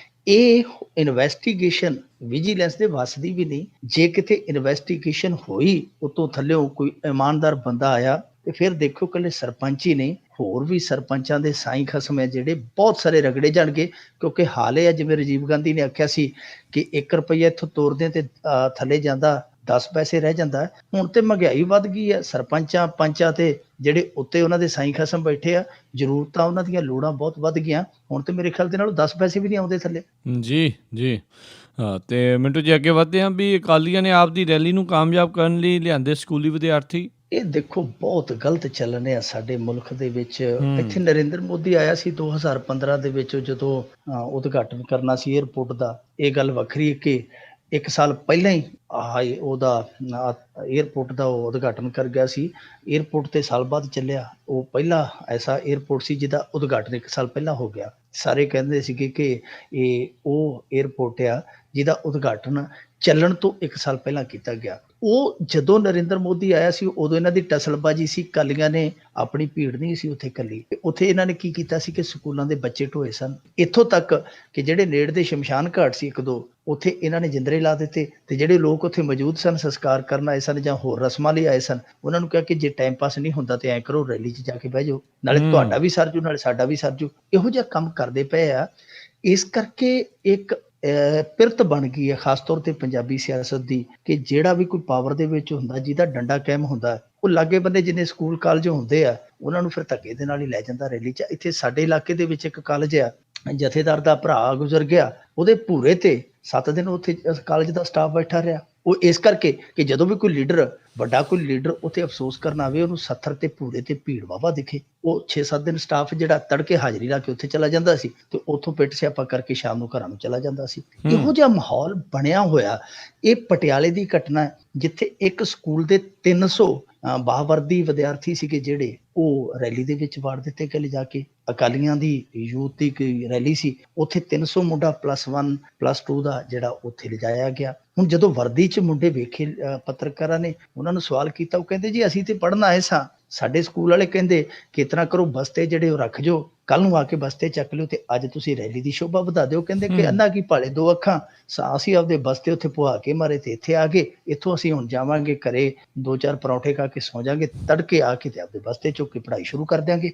ਇਹ ਇਨਵੈਸਟੀਗੇਸ਼ਨ ਵਿਜੀਲੈਂਸ ਦੇ ਵੱਸ ਦੀ ਵੀ ਨਹੀਂ। ਜੇ ਕਿਤੇ ਇਨਵੈਸਟੀਗੇਸ਼ਨ ਹੋਈ, ਉਤੋਂ ਥੱਲਿਓਂ ਕੋਈ ਇਮਾਨਦਾਰ ਬੰਦਾ ਆਇਆ, ਤੇ ਫਿਰ ਦੇਖੋ ਇਕੱਲੇ ਸਰਪੰਚ ਹੀ ਨਹੀਂ, ਹੋਰ ਵੀ ਸਰਪੰਚਾਂ ਦੇ ਸਾਈਂ ਖਸਮ ਹੈ ਜਿਹੜੇ ਬਹੁਤ ਸਾਰੇ ਰਗੜੇ ਜਾਣਗੇ। ਕਿਉਂਕਿ ਹਾਲ ਇਹ ਹੈ, ਜਿਵੇਂ ਰਾਜੀਵ ਗਾਂਧੀ ਨੇ ਆਖਿਆ ਸੀ ਕਿ 1 ਰੁਪਈਆ ਇੱਥੋਂ ਤੋਰਦੇ ਤੇ ਥੱਲੇ ਜਾਂਦਾ 10 ਪੈਸੇ ਰਹਿ ਜਾਂਦਾ। ਹੁਣ ਤੇ ਮਹਿੰਗਾਈ ਵੱਧ ਗਈ ਹੈ, ਸਰਪੰਚਾਂ ਪੰਚਾਂ ਤੇ ਜਿਹੜੇ ਉੱਤੇ ਉਹਨਾਂ ਦੇ ਸਾਈਂ ਖਸਮ ਬੈਠੇ ਆ, ਜ਼ਰੂਰਤਾਂ ਉਹਨਾਂ ਦੀਆਂ ਲੋੜਾਂ ਬਹੁਤ ਵੱਧ ਗਈਆਂ। ਹੁਣ ਤੇ ਮੇਰੇ ਖਿਆਲ ਦੇ ਨਾਲ 10 ਪੈਸੇ ਵੀ ਨਹੀਂ ਆਉਂਦੇ ਥੱਲੇ। ਜੀ ਤੇ ਮਿੰਟੂ ਜੀ ਅੱਗੇ ਵਧਦੇ ਹਾਂ ਵੀ ਅਕਾਲੀਆਂ ਨੇ ਆਪ ਦੀ ਰੈਲੀ ਨੂੰ ਕਾਮਯਾਬ ਕਰਨ ਲਈ ਲਿਆਂਦੇ ਸਕੂਲੀ ਵਿਦਿਆਰਥੀ। ਇਹ ਦੇਖੋ ਬਹੁਤ ਗਲਤ ਚੱਲਣ ਆ ਸਾਡੇ ਮੁਲਕ ਦੇ ਵਿੱਚ। ਇੱਥੇ ਨਰਿੰਦਰ ਮੋਦੀ ਆਇਆ ਸੀ 2015 ਦੇ ਵਿੱਚ, ਜਦੋਂ ਉਦਘਾਟਨ ਕਰਨਾ ਸੀ ਏਅਰਪੋਰਟ ਦਾ। ਇਹ ਗੱਲ ਵੱਖਰੀ ਕਿ 1 ਸਾਲ ਪਹਿਲਾਂ ਹੀ ਉਹਦਾ ਏਅਰਪੋਰਟ ਦਾ ਉਹ ਉਦਘਾਟਨ ਕਰ ਗਿਆ ਸੀ। ਏਅਰਪੋਰਟ ਤੇ ਸਾਲ ਬਾਅਦ ਚੱਲਿਆ। ਉਹ ਪਹਿਲਾ ਐਸਾ ਏਅਰਪੋਰਟ ਸੀ ਜਿਹਦਾ ਉਦਘਾਟਨ 1 ਸਾਲ ਪਹਿਲਾਂ ਹੋ ਗਿਆ। ਸਾਰੇ ਕਹਿੰਦੇ ਸੀਗੇ ਕਿ ਇਹ ਉਹ ਏਅਰਪੋਰਟ ਆ ਜਿਹਦਾ ਉਦਘਾਟਨ ਚੱਲਣ ਤੋਂ 1 ਸਾਲ ਪਹਿਲਾਂ ਕੀਤਾ ਗਿਆ। ਉਹ ਜਦੋਂ ਨਰਿੰਦਰ ਮੋਦੀ ਆਇਆ ਸੀ ਉਦੋਂ ਇਹਨਾਂ ਦੀ ਟਸਲਬਾਜੀ ਸੀ। ਅਕਾਲੀਆਂ ਨੇ ਆਪਣੀ ਭੀੜ ਨਹੀਂ ਸੀ ਉੱਥੇ ਕੱਲੀ। ਉੱਥੇ ਇਹਨਾਂ ਨੇ ਕੀ ਕੀਤਾ ਸੀ ਕਿ ਸਕੂਲਾਂ ਦੇ ਬੱਚੇ ਢੋਏ ਸਨ, ਇੱਥੋਂ ਤੱਕ ਕਿ ਜਿਹੜੇ ਨੇੜੇ ਦੇ ਸ਼ਮਸ਼ਾਨ ਘਾਟ ਸੀ 1-2, ਉੱਥੇ ਇਹਨਾਂ ਨੇ ਜਿੰਦਰੇ ਲਾ ਦਿੱਤੇ। ਤੇ ਜਿਹੜੇ ਲੋਕ ਉੱਥੇ ਮੌਜੂਦ ਸਨ, ਸੰਸਕਾਰ ਕਰਨ ਆਏ ਸਨ ਜਾਂ ਹੋਰ ਰਸਮਾਂ ਲਈ ਆਏ ਸਨ, ਉਹਨਾਂ ਨੂੰ ਕਿਹਾ ਕਿ ਜੇ ਟਾਈਮ ਪਾਸ ਨਹੀਂ ਹੁੰਦਾ ਤੇ ਐਂ ਕਰੋ, ਰੈਲੀ 'ਚ ਜਾ ਕੇ ਬਹਿ ਜਾਓ, ਨਾਲੇ ਤੁਹਾਡਾ ਵੀ ਸਰਜੂ ਨਾਲੇ ਸਾਡਾ ਵੀ ਸਰਜੂ। ਇਹੋ ਜਿਹਾ ਕੰਮ ਕਰਦੇ ਪਏ ਆ। ਇਸ ਕਰਕੇ ਇੱਕ ਪਿਰਤ ਬਣ ਗਈ ਹੈ ਖਾਸ ਤੌਰ ਤੇ ਪੰਜਾਬੀ ਸਿਆਸਤ ਦੀ ਕਿ ਜਿਹੜਾ ਵੀ ਕੋਈ ਪਾਵਰ ਦੇ ਵਿੱਚ ਹੁੰਦਾ, ਜਿਹਦਾ ਡੰਡਾ ਕਾਇਮ ਹੁੰਦਾ, ਉਹ ਲਾਗੇ ਬੰਦੇ ਜਿੰਨੇ ਸਕੂਲ ਕਾਲਜ ਹੁੰਦੇ ਆ ਉਹਨਾਂ ਨੂੰ ਫਿਰ ਧੱਕੇ ਦੇ ਨਾਲ ਹੀ ਲੈ ਜਾਂਦਾ ਰੈਲੀ 'ਚ। ਇੱਥੇ ਸਾਡੇ ਇਲਾਕੇ ਦੇ ਵਿੱਚ ਇੱਕ ਕਾਲਜ ਆ, ਜਥੇਦਾਰ ਦਾ ਭਰਾ ਗੁਜ਼ਰ ਗਿਆ, ਉਹਦੇ ਭੂਰੇ ਤੇ 7 ਦਿਨ ਉੱਥੇ ਕਾਲਜ ਦਾ ਸਟਾਫ ਬੈਠਾ ਰਿਹਾ। ਉਹ ਇਸ ਕਰਕੇ ਕਿ ਜਦੋਂ ਵੀ ਕੋਈ ਲੀਡਰ, ਵੱਡਾ ਕੋਈ ਲੀਡਰ ਉੱਥੇ ਅਫਸੋਸ ਕਰਨ ਆਵੇ, ਉਹਨੂੰ 70 ਤੇ ਭੂਰੇ ਤੇ ਭੀੜ ਵਾਹਵਾ ਦਿਖੇ। ਉਹ 6-7 ਦਿਨ ਸਟਾਫ ਜਿਹੜਾ ਤੜਕੇ ਹਾਜ਼ਰੀ ਲਾ ਕੇ ਉੱਥੇ ਚਲਾ ਜਾਂਦਾ ਸੀ ਤੇ ਉੱਥੋਂ ਪਿੱਟ ਸਿਆਪਾ ਕਰਕੇ ਸ਼ਾਮ ਨੂੰ ਘਰਾਂ ਨੂੰ ਚਲਾ ਜਾਂਦਾ ਸੀ। ਇਹੋ ਜਿਹਾ ਮਾਹੌਲ ਬਣਿਆ ਹੋਇਆ। ਇਹ ਪਟਿਆਲੇ ਦੀ ਘਟਨਾ ਹੈ ਜਿੱਥੇ ਇੱਕ ਸਕੂਲ ਦੇ 300 ਬਾਵਰਦੀ ਵਿਦਿਆਰਥੀ ਸੀਗੇ ਜਿਹੜੇ ਉਹ ਰੈਲੀ ਦੇ ਵਿੱਚ ਵਾੜ ਦਿੱਤੇ ਗਏ ਲਿਜਾ ਕੇ। ਅਕਾਲੀਆਂ ਦੀ ਯੂਥ ਦੀ ਕੋਈ ਰੈਲੀ ਸੀ, ਉੱਥੇ 300 ਮੁੰਡਾ +1 +2 ਦਾ ਜਿਹੜਾ ਉੱਥੇ ਲਿਜਾਇਆ ਗਿਆ। ਹੁਣ ਜਦੋਂ ਵਰਦੀ 'ਚ ਮੁੰਡੇ ਵੇਖੇ ਪੱਤਰਕਾਰਾਂ ਨੇ, ਉਹਨਾਂ ਨੂੰ ਸਵਾਲ ਕੀਤਾ, ਉਹ ਕਹਿੰਦੇ ਜੀ ਅਸੀਂ ਤੇ ਪੜ੍ਹਨ ਆਏ ਸਾਂ। ਸਾਡੇ ਸਕੂਲ ਵਾਲੇ ਕਹਿੰਦੇ ਕਿ ਇਸ ਤਰ੍ਹਾਂ ਕਰੋ, ਬਸਤੇ ਜਿਹੜੇ ਉਹ ਰੱਖ ਜਾਓ, ਕੱਲ ਨੂੰ ਆ ਕੇ ਬਸਤੇ ਚੱਕ ਲਿਓ ਤੇ ਅੱਜ ਤੁਸੀਂ ਰੈਲੀ ਦੀ ਸ਼ੋਭਾ ਵਧਾ ਦਿਓ। ਕਹਿੰਦੇ ਕਿ ਅੰਨਾ ਕੀ ਭਾਲੇ 2 ਅੱਖਾਂ, ਅਸੀਂ ਆਪਦੇ ਬਸਤੇ ਉੱਥੇ ਪੁਆ ਕੇ ਮਾਰੇ ਤੇ ਇੱਥੇ ਆ ਗਏ। ਇੱਥੋਂ ਅਸੀਂ ਹੁਣ ਜਾਵਾਂਗੇ ਘਰੇ, 2-4 ਪਰੌਂਠੇ ਖਾ ਕੇ ਸੌ ਜਾਵਾਂਗੇ, ਤੜਕੇ ਆ ਕੇ ਤੇ ਆਪਦੇ ਬਸਤੇ ਚੁੱਕ ਕੇ ਪੜ੍ਹਾਈ ਸ਼ੁਰੂ ਕਰ ਦਿਆਂਗੇ।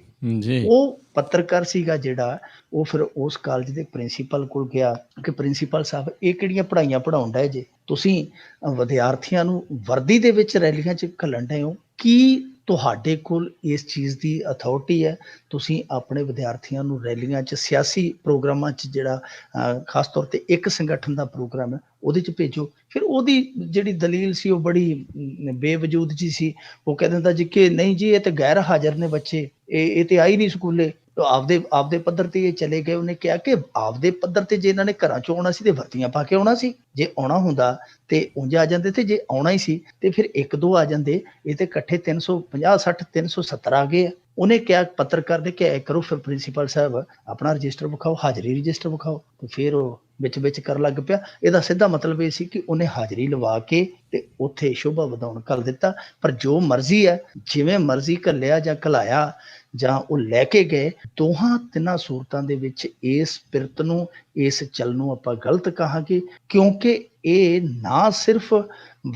ਉਹ ਪੱਤਰਕਾਰ ਸੀਗਾ ਜਿਹੜਾ, ਉਹ ਫਿਰ ਉਸ ਕਾਲਜ ਦੇ ਪ੍ਰਿੰਸੀਪਲ ਕੋਲ ਗਿਆ ਕਿ ਪ੍ਰਿੰਸੀਪਲ ਸਾਹਿਬ ਇਹ ਕਿਹੜੀਆਂ ਪੜ੍ਹਾਈਆਂ ਪੜ੍ਹਾਉਣ ਡਏ ਜੇ, ਤੁਸੀਂ ਵਿਦਿਆਰਥੀਆਂ ਨੂੰ ਵਰਦੀ ਦੇ ਵਿੱਚ ਰੈਲੀਆਂ 'ਚ ਘੱਲਣ ਡਏ ਹੋ, ਕੀ ਤੁਹਾਡੇ ਕੋਲ ਇਸ ਚੀਜ਼ ਦੀ ਅਥਾਰਟੀ ਹੈ? ਤੁਸੀਂ ਆਪਣੇ ਵਿਦਿਆਰਥੀਆਂ ਨੂੰ ਰੈਲੀਆਂ 'ਚ, ਸਿਆਸੀ ਪ੍ਰੋਗਰਾਮਾਂ 'ਚ, ਜਿਹੜਾ ਖਾਸ ਤੌਰ ਤੇ ਇੱਕ ਸੰਗਠਨ ਦਾ ਪ੍ਰੋਗਰਾਮ ਹੈ, ਉਹਦੇ 'ਚ ਭੇਜੋ। ਫਿਰ ਉਹਦੀ ਜਿਹੜੀ ਦਲੀਲ ਸੀ ਉਹ ਬੜੀ ਬੇਵਜੂਦ ਜੀ ਸੀ। ਉਹ ਕਹਿ ਦਿੰਦਾ ਜੀ ਕਿ ਨਹੀਂ ਜੀ ਇਹ ਤਾਂ ਗੈਰ ਹਾਜ਼ਰ ਨੇ ਬੱਚੇ, ਇਹ ਤੇ ਆਈ ਨਹੀਂ ਸਕੂਲੇ। ਆਪਦੇ ਪੱਧਰ ਤੇ ਇਹ ਚਲੇ ਗਏ। ਉਹਨੇ ਕਿਹਾ ਕਿ ਆਪਦੇ ਪੱਧਰ ਤੇ ਜੇ ਇਹਨਾਂ ਨੇ ਘਰਾਂ ਚੋਂ ਆਉਣਾ ਸੀ ਤੇ ਵਰਦੀਆਂ ਪਾ ਕੇ ਆਉਣਾ ਸੀ। ਜੇ ਆਉਣਾ ਹੁੰਦਾ ਤੇ ਉਂਝ ਆ ਜਾਂਦੇ, ਤੇ ਜੇ ਆਉਣਾ ਹੀ ਸੀ ਤੇ ਫਿਰ 1-2 ਆ ਜਾਂਦੇ। ਇਹ ਤੇ ਇਕੱਠੇ 350, 60, 370 ਆ ਗਏ ਆ। ਉਹਨੇ ਕਿਹਾ, ਪੱਤਰਕਾਰ ਨੇ ਕਿਹਾ ਕਰੋ ਫਿਰ ਪ੍ਰਿੰਸੀਪਲ ਸਾਹਿਬ ਆਪਣਾ ਰਜਿਸਟਰ ਵਿਖਾਓ, ਹਾਜ਼ਰੀ ਰਜਿਸਟਰ ਵਿਖਾਓ। ਤੇ ਫਿਰ ਉਹ ਵਿੱਚ ਕਰਨ ਲੱਗ ਪਿਆ। ਇਹਦਾ ਸਿੱਧਾ ਮਤਲਬ ਇਹ ਸੀ ਕਿ ਉਹਨੇ ਹਾਜ਼ਰੀ ਲਵਾ ਕੇ ਤੇ ਉੱਥੇ ਸ਼ੋਭਾ ਵਧਾਉਣ ਕਰ ਦਿੱਤਾ। ਪਰ ਜੋ ਮਰਜ਼ੀ ਹੈ, ਜਿਵੇਂ ਮਰਜ਼ੀ ਘੱਲਿਆ ਜਾਂ ਘਲਾਇਆ ਜਾਂ ਉਹ ਲੈ ਕੇ ਗਏ, ਦੋਹਾਂ ਤਿੰਨਾਂ ਸੂਰਤਾਂ ਦੇ ਵਿੱਚ ਇਸ ਪਿਰਤ ਨੂੰ, ਇਸ ਚਲ ਨੂੰ ਆਪਾਂ ਗਲਤ ਕਹਾਂਗੇ, ਕਿਉਂਕਿ ਇਹ ਨਾ ਸਿਰਫ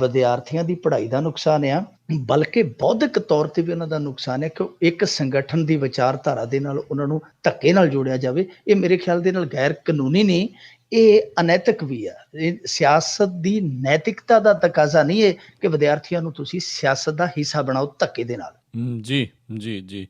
ਵਿਦਿਆਰਥੀਆਂ ਦੀ ਪੜ੍ਹਾਈ ਦਾ ਨੁਕਸਾਨ ਆ, ਬਲਕਿ ਬੌਧਿਕ ਤੌਰ ਤੇ ਵੀ ਉਹਨਾਂ ਦਾ ਨੁਕਸਾਨ ਹੈ ਕਿ ਇੱਕ ਸੰਗਠਨ ਦੀ ਵਿਚਾਰਧਾਰਾ ਦੇ ਨਾਲ ਉਹਨਾਂ ਨੂੰ ਧੱਕੇ ਨਾਲ ਜੋੜਿਆ ਜਾਵੇ। ਇਹ ਮੇਰੇ ਖਿਆਲ ਦੇ ਨਾਲ ਗੈਰ ਕਾਨੂੰਨੀ ਨਹੀਂ, ਇਹ ਅਨੈਤਿਕ ਵੀ ਆ। ਇਹ ਸਿਆਸਤ ਦੀ ਨੈਤਿਕਤਾ ਦਾ ਤਕਾਜ਼ਾ ਨਹੀਂ ਹੈ ਕਿ ਵਿਦਿਆਰਥੀਆਂ ਨੂੰ ਤੁਸੀਂ ਸਿਆਸਤ ਦਾ ਹਿੱਸਾ ਬਣਾਓ ਧੱਕੇ ਦੇ ਨਾਲ। ਜੀ ਜੀ ਜੀ।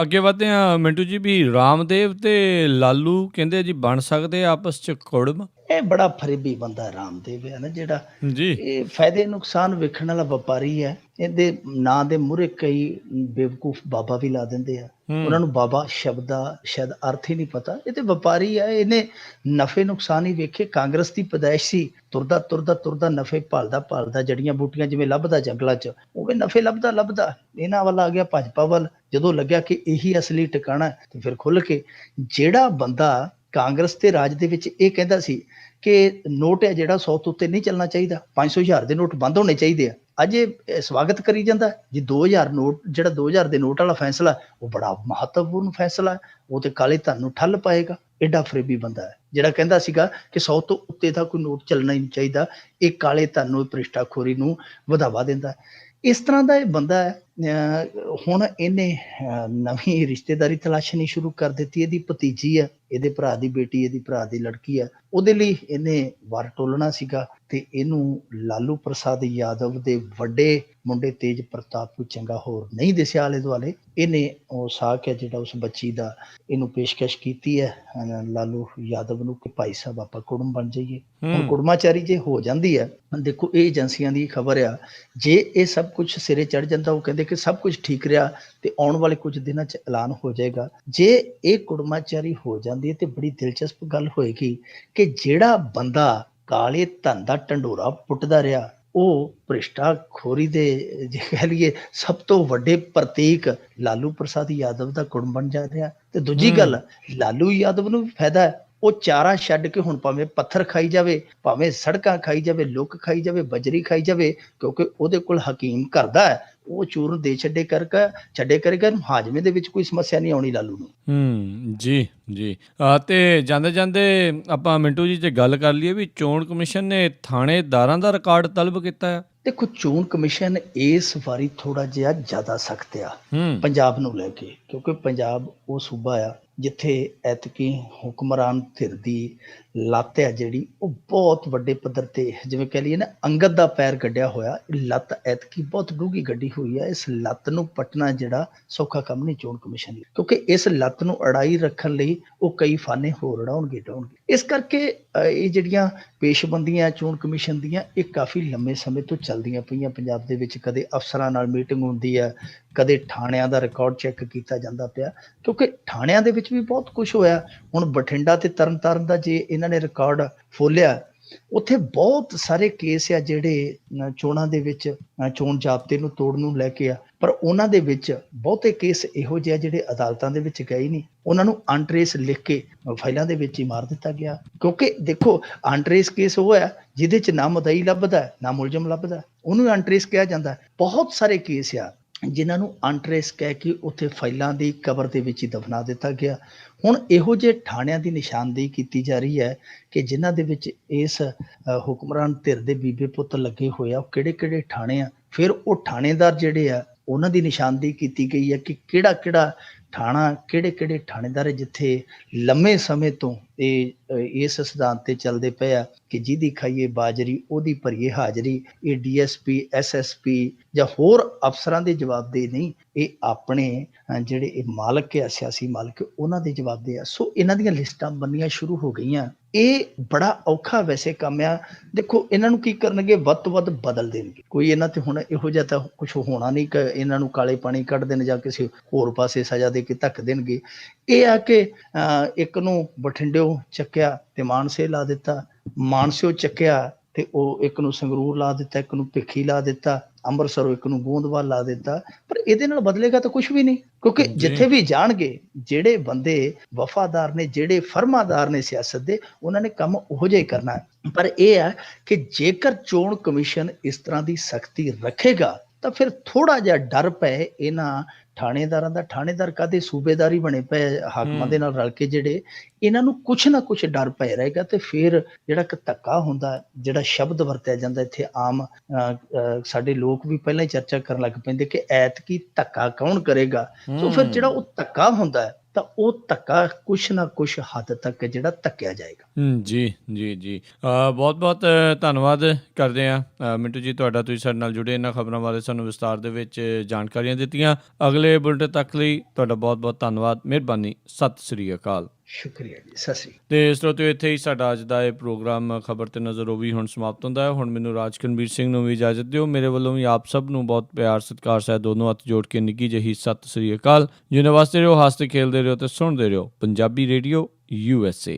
ਅੱਗੇ ਵਧਦੇ ਹਾਂ ਮਿੰਟੂ ਜੀ, ਵੀ ਰਾਮਦੇਵ ਤੇ ਲਾਲੂ ਕਹਿੰਦੇ ਜੀ ਬਣ ਸਕਦੇ ਆਪਸ 'ਚ ਕੁੜਮ। ਇਹ ਬੜਾ ਫਰੇਬੀ ਬੰਦਾ ਰਾਮਦੇਵ ਹੈ ਨਾ ਜਿਹੜਾ ਜੀ, ਇਹ ਫਾਇਦੇ ਨੁਕਸਾਨ ਵੇਖਣ ਵਾਲਾ ਵਪਾਰੀ ਹੈ। ਇਹਦੇ ਨਾਂ ਦੇ ਮੂਹਰੇ ਕਈ ਬੇਵਕੂਫ ਬਾਬਾ ਵੀ ਲਾ ਦਿੰਦੇ ਆ। ਉਹਨਾਂ ਨੂੰ ਬਾਬਾ ਸ਼ਬਦ ਦਾ ਸ਼ਾਇਦ ਅਰਥ ਹੀ ਨਹੀਂ ਪਤਾ। ਇਹ ਤੇ ਵਪਾਰੀ ਹੈ, ਇਹਨੇ ਨਫੇ ਨੁਕਸਾਨ ਹੀ ਵੇਖੇ। ਕਾਂਗਰਸ ਦੀ ਪੈਦਾਇਸ਼ ਸੀ, ਤੁਰਦਾ ਨਫੇ ਭਾਲਦਾ ਜੜੀਆਂ ਬੂਟੀਆਂ ਜਿਵੇਂ ਲੱਭਦਾ ਜੰਗਲਾਂ 'ਚ, ਉਵੇਂ ਨਫੇ ਲੱਭਦਾ ਇਹਨਾਂ ਵੱਲ ਆ ਗਿਆ, ਭਾਜਪਾ ਵੱਲ। ਜਦੋਂ ਲੱਗਿਆ ਕਿ ਇਹੀ ਅਸਲੀ ਟਿਕਾਣਾ ਤੇ ਫਿਰ ਖੁੱਲ ਕੇ ਜਿਹੜਾ ਬੰਦਾ ਕਾਂਗਰਸ ਦੇ ਰਾਜ ਦੇ ਵਿੱਚ ਇਹ ਕਹਿੰਦਾ ਸੀ ਕਿ ਨੋਟ ਹੈ ਜਿਹੜਾ 100 ਤੋਂ ਉੱਤੇ ਨਹੀਂ ਚੱਲਣਾ ਚਾਹੀਦਾ, 500 1000 ਦੇ ਨੋਟ ਬੰਦ ਹੋਣੇ ਚਾਹੀਦੇ ਆ, ਅੱਜ ਇਹ ਸਵਾਗਤ ਕਰੀ ਜਾਂਦਾ ਜੀ। 2000 ਨੋਟ, ਜਿਹੜਾ 2000 ਦੇ ਨੋਟ ਵਾਲਾ ਫੈਸਲਾ, ਉਹ ਬੜਾ ਮਹੱਤਵਪੂਰਨ ਫੈਸਲਾ ਹੈ। ਉਹ ਤੇ ਕਾਲੇ ਧਨ ਨੂੰ ਠੱਲ ਪਾਏਗਾ। ਐਡਾ ਫਰੇਬੀ ਬੰਦਾ ਹੈ ਜਿਹੜਾ ਕਹਿੰਦਾ ਸੀਗਾ ਕਿ 100 ਤੋਂ ਉੱਤੇ ਦਾ ਕੋਈ ਨੋਟ ਚੱਲਣਾ ਹੀ ਨਹੀਂ ਚਾਹੀਦਾ। ਇਹ ਕਾਲੇ ਧਨ ਨੂੰ, ਭ੍ਰਿਸ਼ਟਾਖੋਰੀ ਨੂੰ ਵਧਾਵਾ ਦਿੰਦਾ। ਇਸ ਤਰ੍ਹਾਂ ਦਾ ਇਹ ਬੰਦਾ ਹੈ। ਹੁਣ ਇਹਨੇ ਨਵੀਂ ਰਿਸ਼ਤੇਦਾਰੀ ਤਲਾਸ਼ਣੀ ਸ਼ੁਰੂ ਕਰ ਦਿੱਤੀ। ਇਹਦੀ ਭਤੀਜੀ ਹੈ, ਇਹਦੇ ਭਰਾ ਦੀ ਬੇਟੀ, ਇਹਦੀ ਭਰਾ ਦੀ ਲੜਕੀ ਹੈ। ਉਹਦੇ ਲਈ ਇਹਨੇ ਵਾਰ ਟੋਲਣਾ ਸੀਗਾ ਤੇ ਇਹਨੂੰ ਲਾਲੂ ਪ੍ਰਸਾਦ ਯਾਦਵ ਦੇ ਵੱਡੇ ਮੁੰਡੇ ਤੇਜ ਪ੍ਰਤਾਪ ਕੋਈ ਚੰਗਾ ਹੋਰ ਨਹੀਂ ਦਿਸਿਆ ਆਲੇ ਦੁਆਲੇ। ਇਹਨੇ ਉਹ ਸਾਕ ਹੈ ਜਿਹੜਾ ਉਸ ਬੱਚੀ ਦਾ, ਇਹਨੂੰ ਪੇਸ਼ਕਸ਼ ਕੀਤੀ ਹੈ ਲਾਲੂ ਯਾਦਵ ਨੂੰ ਕਿ ਭਾਈ ਸਾਹਿਬ ਆਪਾਂ ਕੁੜਮ ਬਣ ਜਾਈਏ। ਹੁਣ ਕੁੜਮਾਚਾਰੀ ਜੇ ਹੋ ਜਾਂਦੀ ਹੈ, ਦੇਖੋ ਇਹ ਏਜੰਸੀਆਂ ਦੀ ਖਬਰ ਆ, ਜੇ ਇਹ ਸਭ ਕੁਝ ਸਿਰੇ ਚੜ ਜਾਂਦਾ, ਉਹ ਕਹਿੰਦੇ ਕਿ ਸਭ ਕੁਝ ਠੀਕ ਰਿਹਾ ਤੇ ਆਉਣ ਵਾਲੇ ਕੁਝ ਦਿਨਾਂ 'ਚ ਐਲਾਨ ਹੋ ਜਾਏਗਾ। ਜੇ ਇਹ ਕੁੜਮਾਚਾਰੀ ਹੋ ਜਾਂਦੀ ਹੈ ਤੇ ਬੜੀ ਦਿਲਚਸਪ ਗੱਲ ਹੋਏਗੀ ਕਿ ਜਿਹੜਾ ਬੰਦਾ ਕਾਲੇ ਧਨ ਦਾ ਢੰਡੋਰਾ ਪੁੱਟਦਾ ਰਿਹਾ, ਉਹ ਭ੍ਰਿਸ਼ਟਾਖੋਰੀ ਦੇ ਜੇ ਕਹਿ ਲਈਏ ਸਭ ਤੋਂ ਵੱਡੇ ਪ੍ਰਤੀਕ ਲਾਲੂ ਪ੍ਰਸਾਦ ਯਾਦਵ ਦਾ ਕੁੜਮ ਬਣ ਜਾ ਰਿਹਾ। ਤੇ ਦੂਜੀ ਗੱਲ, ਲਾਲੂ ਯਾਦਵ ਨੂੰ ਵੀ ਫਾਇਦਾ ਹੈ। ਉਹ ਚਾਰਾ ਛੱਡ ਕੇ ਹੁਣ ਭਾਵੇਂ ਪੱਥਰ ਖਾਈ ਜਾਵੇ, ਭਾਵੇਂ ਸੜਕਾਂ ਖਾਈ ਜਾਵੇ, ਲੁੱਕ ਖਾਈ ਜਾਵੇ, ਬਜਰੀ ਖਾਈ ਜਾਵੇ, ਕਿਉਂਕਿ ਉਹਦੇ ਕੋਲ ਹਕੀਮ ਕਰਦਾ ਹੈ। ਉਹ ਚੂਰਨ ਦੇ ਛੱਡੇ ਕਰੇਗਾ। ਹਾਜ਼ਮੇ ਦੇ ਵਿੱਚ ਕੋਈ ਸਮੱਸਿਆ ਨਹੀਂ ਆਉਣੀ ਲਾਲੂ ਨੂੰ। ਜੀ ਜੀ। ਤੇ ਜਾਂਦੇ ਆਪਾਂ ਮਿੰਟੂ ਜੀ 'ਚ ਗੱਲ ਕਰ ਲਈਏ ਵੀ ਚੋਣ ਕਮਿਸ਼ਨ ਨੇ ਥਾਣੇਦਾਰਾਂ ਦਾ ਰਿਕਾਰਡ ਤਲਬ ਕੀਤਾ ਹੈ। ਦੇਖੋ, ਚੋਣ ਕਮਿਸ਼ਨ ਇਸ ਵਾਰੀ ਥੋੜਾ ਜਿਹਾ ਜ਼ਿਆਦਾ ਸਖਤ ਆ ਪੰਜਾਬ ਨੂੰ ਲੈ ਕੇ, ਕਿਉਂਕਿ ਪੰਜਾਬ ਉਹ ਸੂਬਾ ਆ ਜਿੱਥੇ ਐਤਕੀ ਹੁਕਮਰਾਨ ਧਿਰ ਦੀ ਲੱਤ ਆ ਜਿਹੜੀ ਉਹ ਬਹੁਤ ਵੱਡੇ ਪੱਧਰ ਤੇ, ਜਿਵੇਂ ਕਹਿ ਲਈਏ ਨਾ, ਅੰਗਦ ਦਾ ਪੈਰ ਗੱਡਿਆ ਹੋਇਆ। ਲੱਤ ਐਤਕੀ ਬਹੁਤ ਡੂੰਘੀ ਗੱਡੀ ਹੋਈ ਹੈ। ਇਸ ਲੱਤ ਨੂੰ ਪੱਟਣਾ ਜਿਹੜਾ ਸੌਖਾ ਕੰਮ ਨਹੀਂ ਚੋਣ ਕਮਿਸ਼ਨ ਲਈ, ਕਿਉਂਕਿ ਇਸ ਲੱਤ ਨੂੰ ਅੜਾਈ ਰੱਖਣ ਲਈ ਉਹ ਕਈ ਫਾਨੇ ਹੋਰ ਢਾਉਣਗੇ। ਇਸ ਕਰਕੇ ਇਹ ਜਿਹੜੀਆਂ ਪੇਸ਼ਬੰਦੀਆਂ ਚੋਣ ਕਮਿਸ਼ਨ ਦੀਆਂ, ਇਹ ਕਾਫੀ ਲੰਮੇ ਸਮੇਂ ਤੋਂ ਚੱਲਦੀਆਂ ਪਈਆਂ ਪੰਜਾਬ ਦੇ ਵਿੱਚ। ਕਦੇ ਅਫਸਰਾਂ ਨਾਲ ਮੀਟਿੰਗ ਹੁੰਦੀ ਹੈ, ਕਦੇ ਥਾਣਿਆਂ ਦਾ ਰਿਕਾਰਡ ਚੈੱਕ ਕੀਤਾ ਜਾਂਦਾ ਪਿਆ, ਕਿਉਂਕਿ ਥਾਣਿਆਂ ਦੇ ਵਿੱਚ ਵੀ ਬਹੁਤ ਕੁਝ ਹੋਇਆ। ਹੁਣ ਬਠਿੰਡਾ ਤੇ ਤਰਨਤਾਰਨ ਦਾ ਜੇ ਇਹਨਾਂ ਨੇ ਰਿਕਾਰਡ ਫੋਲਿਆ, ਉੱਥੇ ਬਹੁਤ ਸਾਰੇ ਕੇਸ ਆ ਜਿਹੜੇ ਚੋਣਾਂ ਦੇ ਵਿੱਚ ਚੋਣ ਜ਼ਾਬਤੇ ਨੂੰ ਤੋੜਨ ਨੂੰ ਲੈ ਕੇ ਆ, ਪਰ ਉਹਨਾਂ ਦੇ ਵਿੱਚ ਬਹੁਤੇ ਕੇਸ ਇਹੋ ਜਿਹੇ ਜਿਹੜੇ ਅਦਾਲਤਾਂ ਦੇ ਵਿੱਚ ਗਏ ਨਹੀਂ। ਉਹਨਾਂ ਨੂੰ ਅਨਟਰੇਸ ਲਿਖ ਕੇ ਫਾਈਲਾਂ ਦੇ ਵਿੱਚ ਹੀ ਮਾਰ ਦਿੱਤਾ ਗਿਆ। ਕਿਉਂਕਿ ਦੇਖੋ, ਅਨਟਰੇਸ ਕੇਸ ਉਹ ਹੈ ਜਿਹਦੇ 'ਚ ਨਾ ਮੁਦਈ ਲੱਭਦਾ, ਨਾ ਮੁਲਜ਼ਮ ਲੱਭਦਾ, ਉਹਨੂੰ ਅਨਟਰੇਸ ਕਿਹਾ ਜਾਂਦਾ। ਬਹੁਤ ਸਾਰੇ ਕੇਸ ਆ ਜਿਨ੍ਹਾਂ ਨੂੰ ਅਨਟਰੇਸ ਕਹਿ ਕੇ ਉੱਥੇ ਫਾਈਲਾਂ ਦੀ ਕਬਰ ਦੇ ਵਿੱਚ ਹੀ ਦਫਨਾ ਦਿੱਤਾ ਗਿਆ। ਹੁਣ ਇਹੋ ਜਿਹੇ ਥਾਣਿਆਂ ਦੀ ਨਿਸ਼ਾਨਦੇਹੀ ਕੀਤੀ ਜਾ ਰਹੀ ਹੈ ਕਿ ਜਿਨ੍ਹਾਂ ਦੇ ਵਿੱਚ ਇਸ ਹੁਕਮਰਾਨ ਧਿਰ ਦੇ ਬੀਬੇ ਪੁੱਤ ਲੱਗੇ ਹੋਏ ਆ, ਉਹ ਕਿਹੜੇ ਥਾਣੇ ਆ। ਫਿਰ ਉਹ ਥਾਣੇਦਾਰ ਜਿਹੜੇ ਆ, ਉਹਨਾਂ ਦੀ ਨਿਸ਼ਾਨਦੇਹੀ ਕੀਤੀ ਗਈ ਹੈ ਕਿ ਕਿਹੜਾ ਥਾਣਾ, ਕਿਹੜੇ ਥਾਣੇਦਾਰ ਜਿੱਥੇ ਲੰਮੇ ਸਮੇਂ ਤੋਂ ਇਸ ਸਿਧਾਂਤ ਤੇ ਚੱਲਦੇ ਪਏ ਆ ਕਿ ਜਿਹਦੀ ਖਾਈਏ ਬਾਜਰੀ ਉਹਦੀ ਭਰੀਏ ਹਾਜ਼ਰੀ। ਇਹ ਡੀਐਸਪੀ, ਐਸਐਸਪੀ ਜਾਂ ਹੋਰ ਅਫਸਰਾਂ ਦੇ ਜਵਾਬਦੇਹ ਨਹੀਂ, ਇਹ ਆਪਣੇ ਜਿਹੜੇ ਇਹ ਮਾਲਕ ਆ, ਸਿਆਸੀ ਮਾਲਕ, ਉਹਨਾਂ ਦੇ ਜਵਾਬਦੇਹ ਆ। ਸੋ ਇਹਨਾਂ ਦੀਆਂ ਲਿਸਟਾਂ ਬਣਨੀਆਂ ਸ਼ੁਰੂ ਹੋ ਗਈਆਂ। ਇਹ ਬੜਾ ਔਖਾ ਵੈਸੇ ਕੰਮ ਆ। ਦੇਖੋ ਇਹਨਾਂ ਨੂੰ ਕੀ ਕਰਨਗੇ, ਵੱਧ ਤੋਂ ਵੱਧ ਬਦਲ ਦੇਣਗੇ। ਕੋਈ ਇਹਨਾਂ ਤੇ ਹੁਣ ਇਹੋ ਜਿਹਾ ਤਾਂ ਕੁਛ ਹੋਣਾ ਨਹੀਂ ਕਿ ਇਹਨਾਂ ਨੂੰ ਕਾਲੇ ਪਾਣੀ ਕੱਢ ਦੇਣ ਜਾਂ ਕਿਸੇ ਹੋਰ ਪਾਸੇ ਸਜ਼ਾ ਦੇ ਕੇ ਧੱਕ ਦੇਣਗੇ। ਇਹ ਆ ਕਿ ਇੱਕ ਨੂੰ ਬਠਿੰਡਿਓ ਚੱਕਿਆ ਤੇ ਮਾਨਸੇ ਲਾ ਦਿੱਤਾ, ਮਾਨਸਿਓ ਚੱਕਿਆ ਤੇ ਉਹ ਇੱਕ ਨੂੰ ਸੰਗਰੂਰ ਲਾ ਦਿੱਤਾ, ਇੱਕ ਨੂੰ ਭਿੱਖੀ ਲਾ ਦਿੱਤਾ, ਅੰਮ੍ਰਿਤਸਰੋਂ ਇੱਕ ਨੂੰ ਗੋਂਦਵਾਲ ਲਾ ਦਿੱਤਾ। ਪਰ ਇਹਦੇ ਨਾਲ ਬਦਲੇਗਾ ਤਾਂ ਕੁਛ ਵੀ ਨਹੀਂ, ਕਿਉਂਕਿ ਜਿੱਥੇ ਵੀ ਜਾਣਗੇ ਜਿਹੜੇ ਬੰਦੇ ਵਫਾਦਾਰ ਨੇ, ਜਿਹੜੇ ਫਰਮਾਦਾਰ ਨੇ ਸਿਆਸਤ ਦੇ, ਉਹਨਾਂ ਨੇ ਕੰਮ ਉਹੋ ਜਿਹਾ ਹੀ ਕਰਨਾ ਹੈ। ਪਰ ਇਹ ਹੈ ਕਿ ਜੇਕਰ ਚੋਣ ਕਮਿਸ਼ਨ ਇਸ ਤਰ੍ਹਾਂ ਦੀ ਸਖਤੀ ਰੱਖੇਗਾ ਤਾਂ ਫਿਰ ਥੋੜਾ ਜਿਹਾ ਡਰ ਪਏ ਇਹਨਾਂ ਥਾਣੇਦਾਰਾਂ ਦਾ। ਥਾਣੇਦਾਰ ਕਾਹਦੇ ਸੂਬੇਦਾਰੀ ਬਣੇ ਪਏ ਹਾਕਮਾਂ ਦੇ ਨਾਲ ਰਲ ਕੇ, ਜਿਹੜੇ ਇਹਨਾਂ ਨੂੰ ਕੁਛ ਨਾ ਕੁਛ ਡਰ ਪੈ ਰਹੇਗਾ। ਤੇ ਫਿਰ ਜਿਹੜਾ ਇੱਕ ਧੱਕਾ ਹੁੰਦਾ, ਜਿਹੜਾ ਸ਼ਬਦ ਵਰਤਿਆ ਜਾਂਦਾ ਇੱਥੇ ਆਮ, ਸਾਡੇ ਲੋਕ ਵੀ ਪਹਿਲਾਂ ਹੀ ਚਰਚਾ ਕਰਨ ਲੱਗ ਪੈਂਦੇ ਕਿ ਐਤਕੀ ਧੱਕਾ ਕੌਣ ਕਰੇਗਾ। ਸੋ ਫਿਰ ਜਿਹੜਾ ਉਹ ਧੱਕਾ ਹੁੰਦਾ ਹੈ ਤਾਂ ਉਹ ਧੱਕਾ ਕੁਛ ਨਾ ਕੁਛ ਹੱਦ ਤੱਕ ਜਿਹੜਾ ਧੱਕਿਆ ਜਾਏਗਾ। ਜੀ ਜੀ ਜੀ, ਬਹੁਤ ਬਹੁਤ ਧੰਨਵਾਦ ਕਰਦੇ ਹਾਂ ਮਿੰਟੂ ਜੀ ਤੁਹਾਡਾ, ਤੁਸੀਂ ਸਾਡੇ ਨਾਲ ਜੁੜੇ, ਇਹਨਾਂ ਖਬਰਾਂ ਬਾਰੇ ਸਾਨੂੰ ਵਿਸਤਾਰ ਦੇ ਵਿੱਚ ਜਾਣਕਾਰੀਆਂ ਦਿੱਤੀਆਂ। ਅਗਲੇ ਬੁਲੇਟਿਨ ਤੱਕ ਲਈ ਤੁਹਾਡਾ ਬਹੁਤ ਬਹੁਤ ਧੰਨਵਾਦ, ਮਿਹਰਬਾਨੀ, ਸਤਿ ਸ੍ਰੀ ਅਕਾਲ। ਸ਼ੁਕਰੀਆ ਜੀ, ਸਤਿ ਸ੍ਰੀ ਅਕਾਲ। ਤੇ ਸਰੋਤਿਓ, ਇੱਥੇ ਹੀ ਸਾਡਾ ਅੱਜ ਦਾ ਇਹ ਪ੍ਰੋਗਰਾਮ ਖਬਰ ਤੇ ਨਜ਼ਰ ਉਹ ਵੀ ਹੁਣ ਸਮਾਪਤ ਹੁੰਦਾ ਹੈ। ਹੁਣ ਮੈਨੂੰ ਰਾਜਕਨਵੀਰ ਸਿੰਘ ਨੂੰ ਵੀ ਇਜਾਜ਼ਤ ਦਿਓ। ਮੇਰੇ ਵੱਲੋਂ ਵੀ ਆਪ ਸਭ ਨੂੰ ਬਹੁਤ ਪਿਆਰ ਸਤਿਕਾਰ ਸਹਿਤ ਦੋਨੋਂ ਹੱਥ ਜੋੜ ਕੇ ਨਿੱਘੀ ਜਿਹੀ ਸਤਿ ਸ੍ਰੀ ਅਕਾਲ। ਜਿਉਂਦੇ ਵਸਦੇ ਰਹੋ, ਹੱਸਦੇ ਖੇਲਦੇ ਰਹੋ ਤੇ ਸੁਣਦੇ ਰਹੋ ਪੰਜਾਬੀ ਰੇਡੀਓ USA।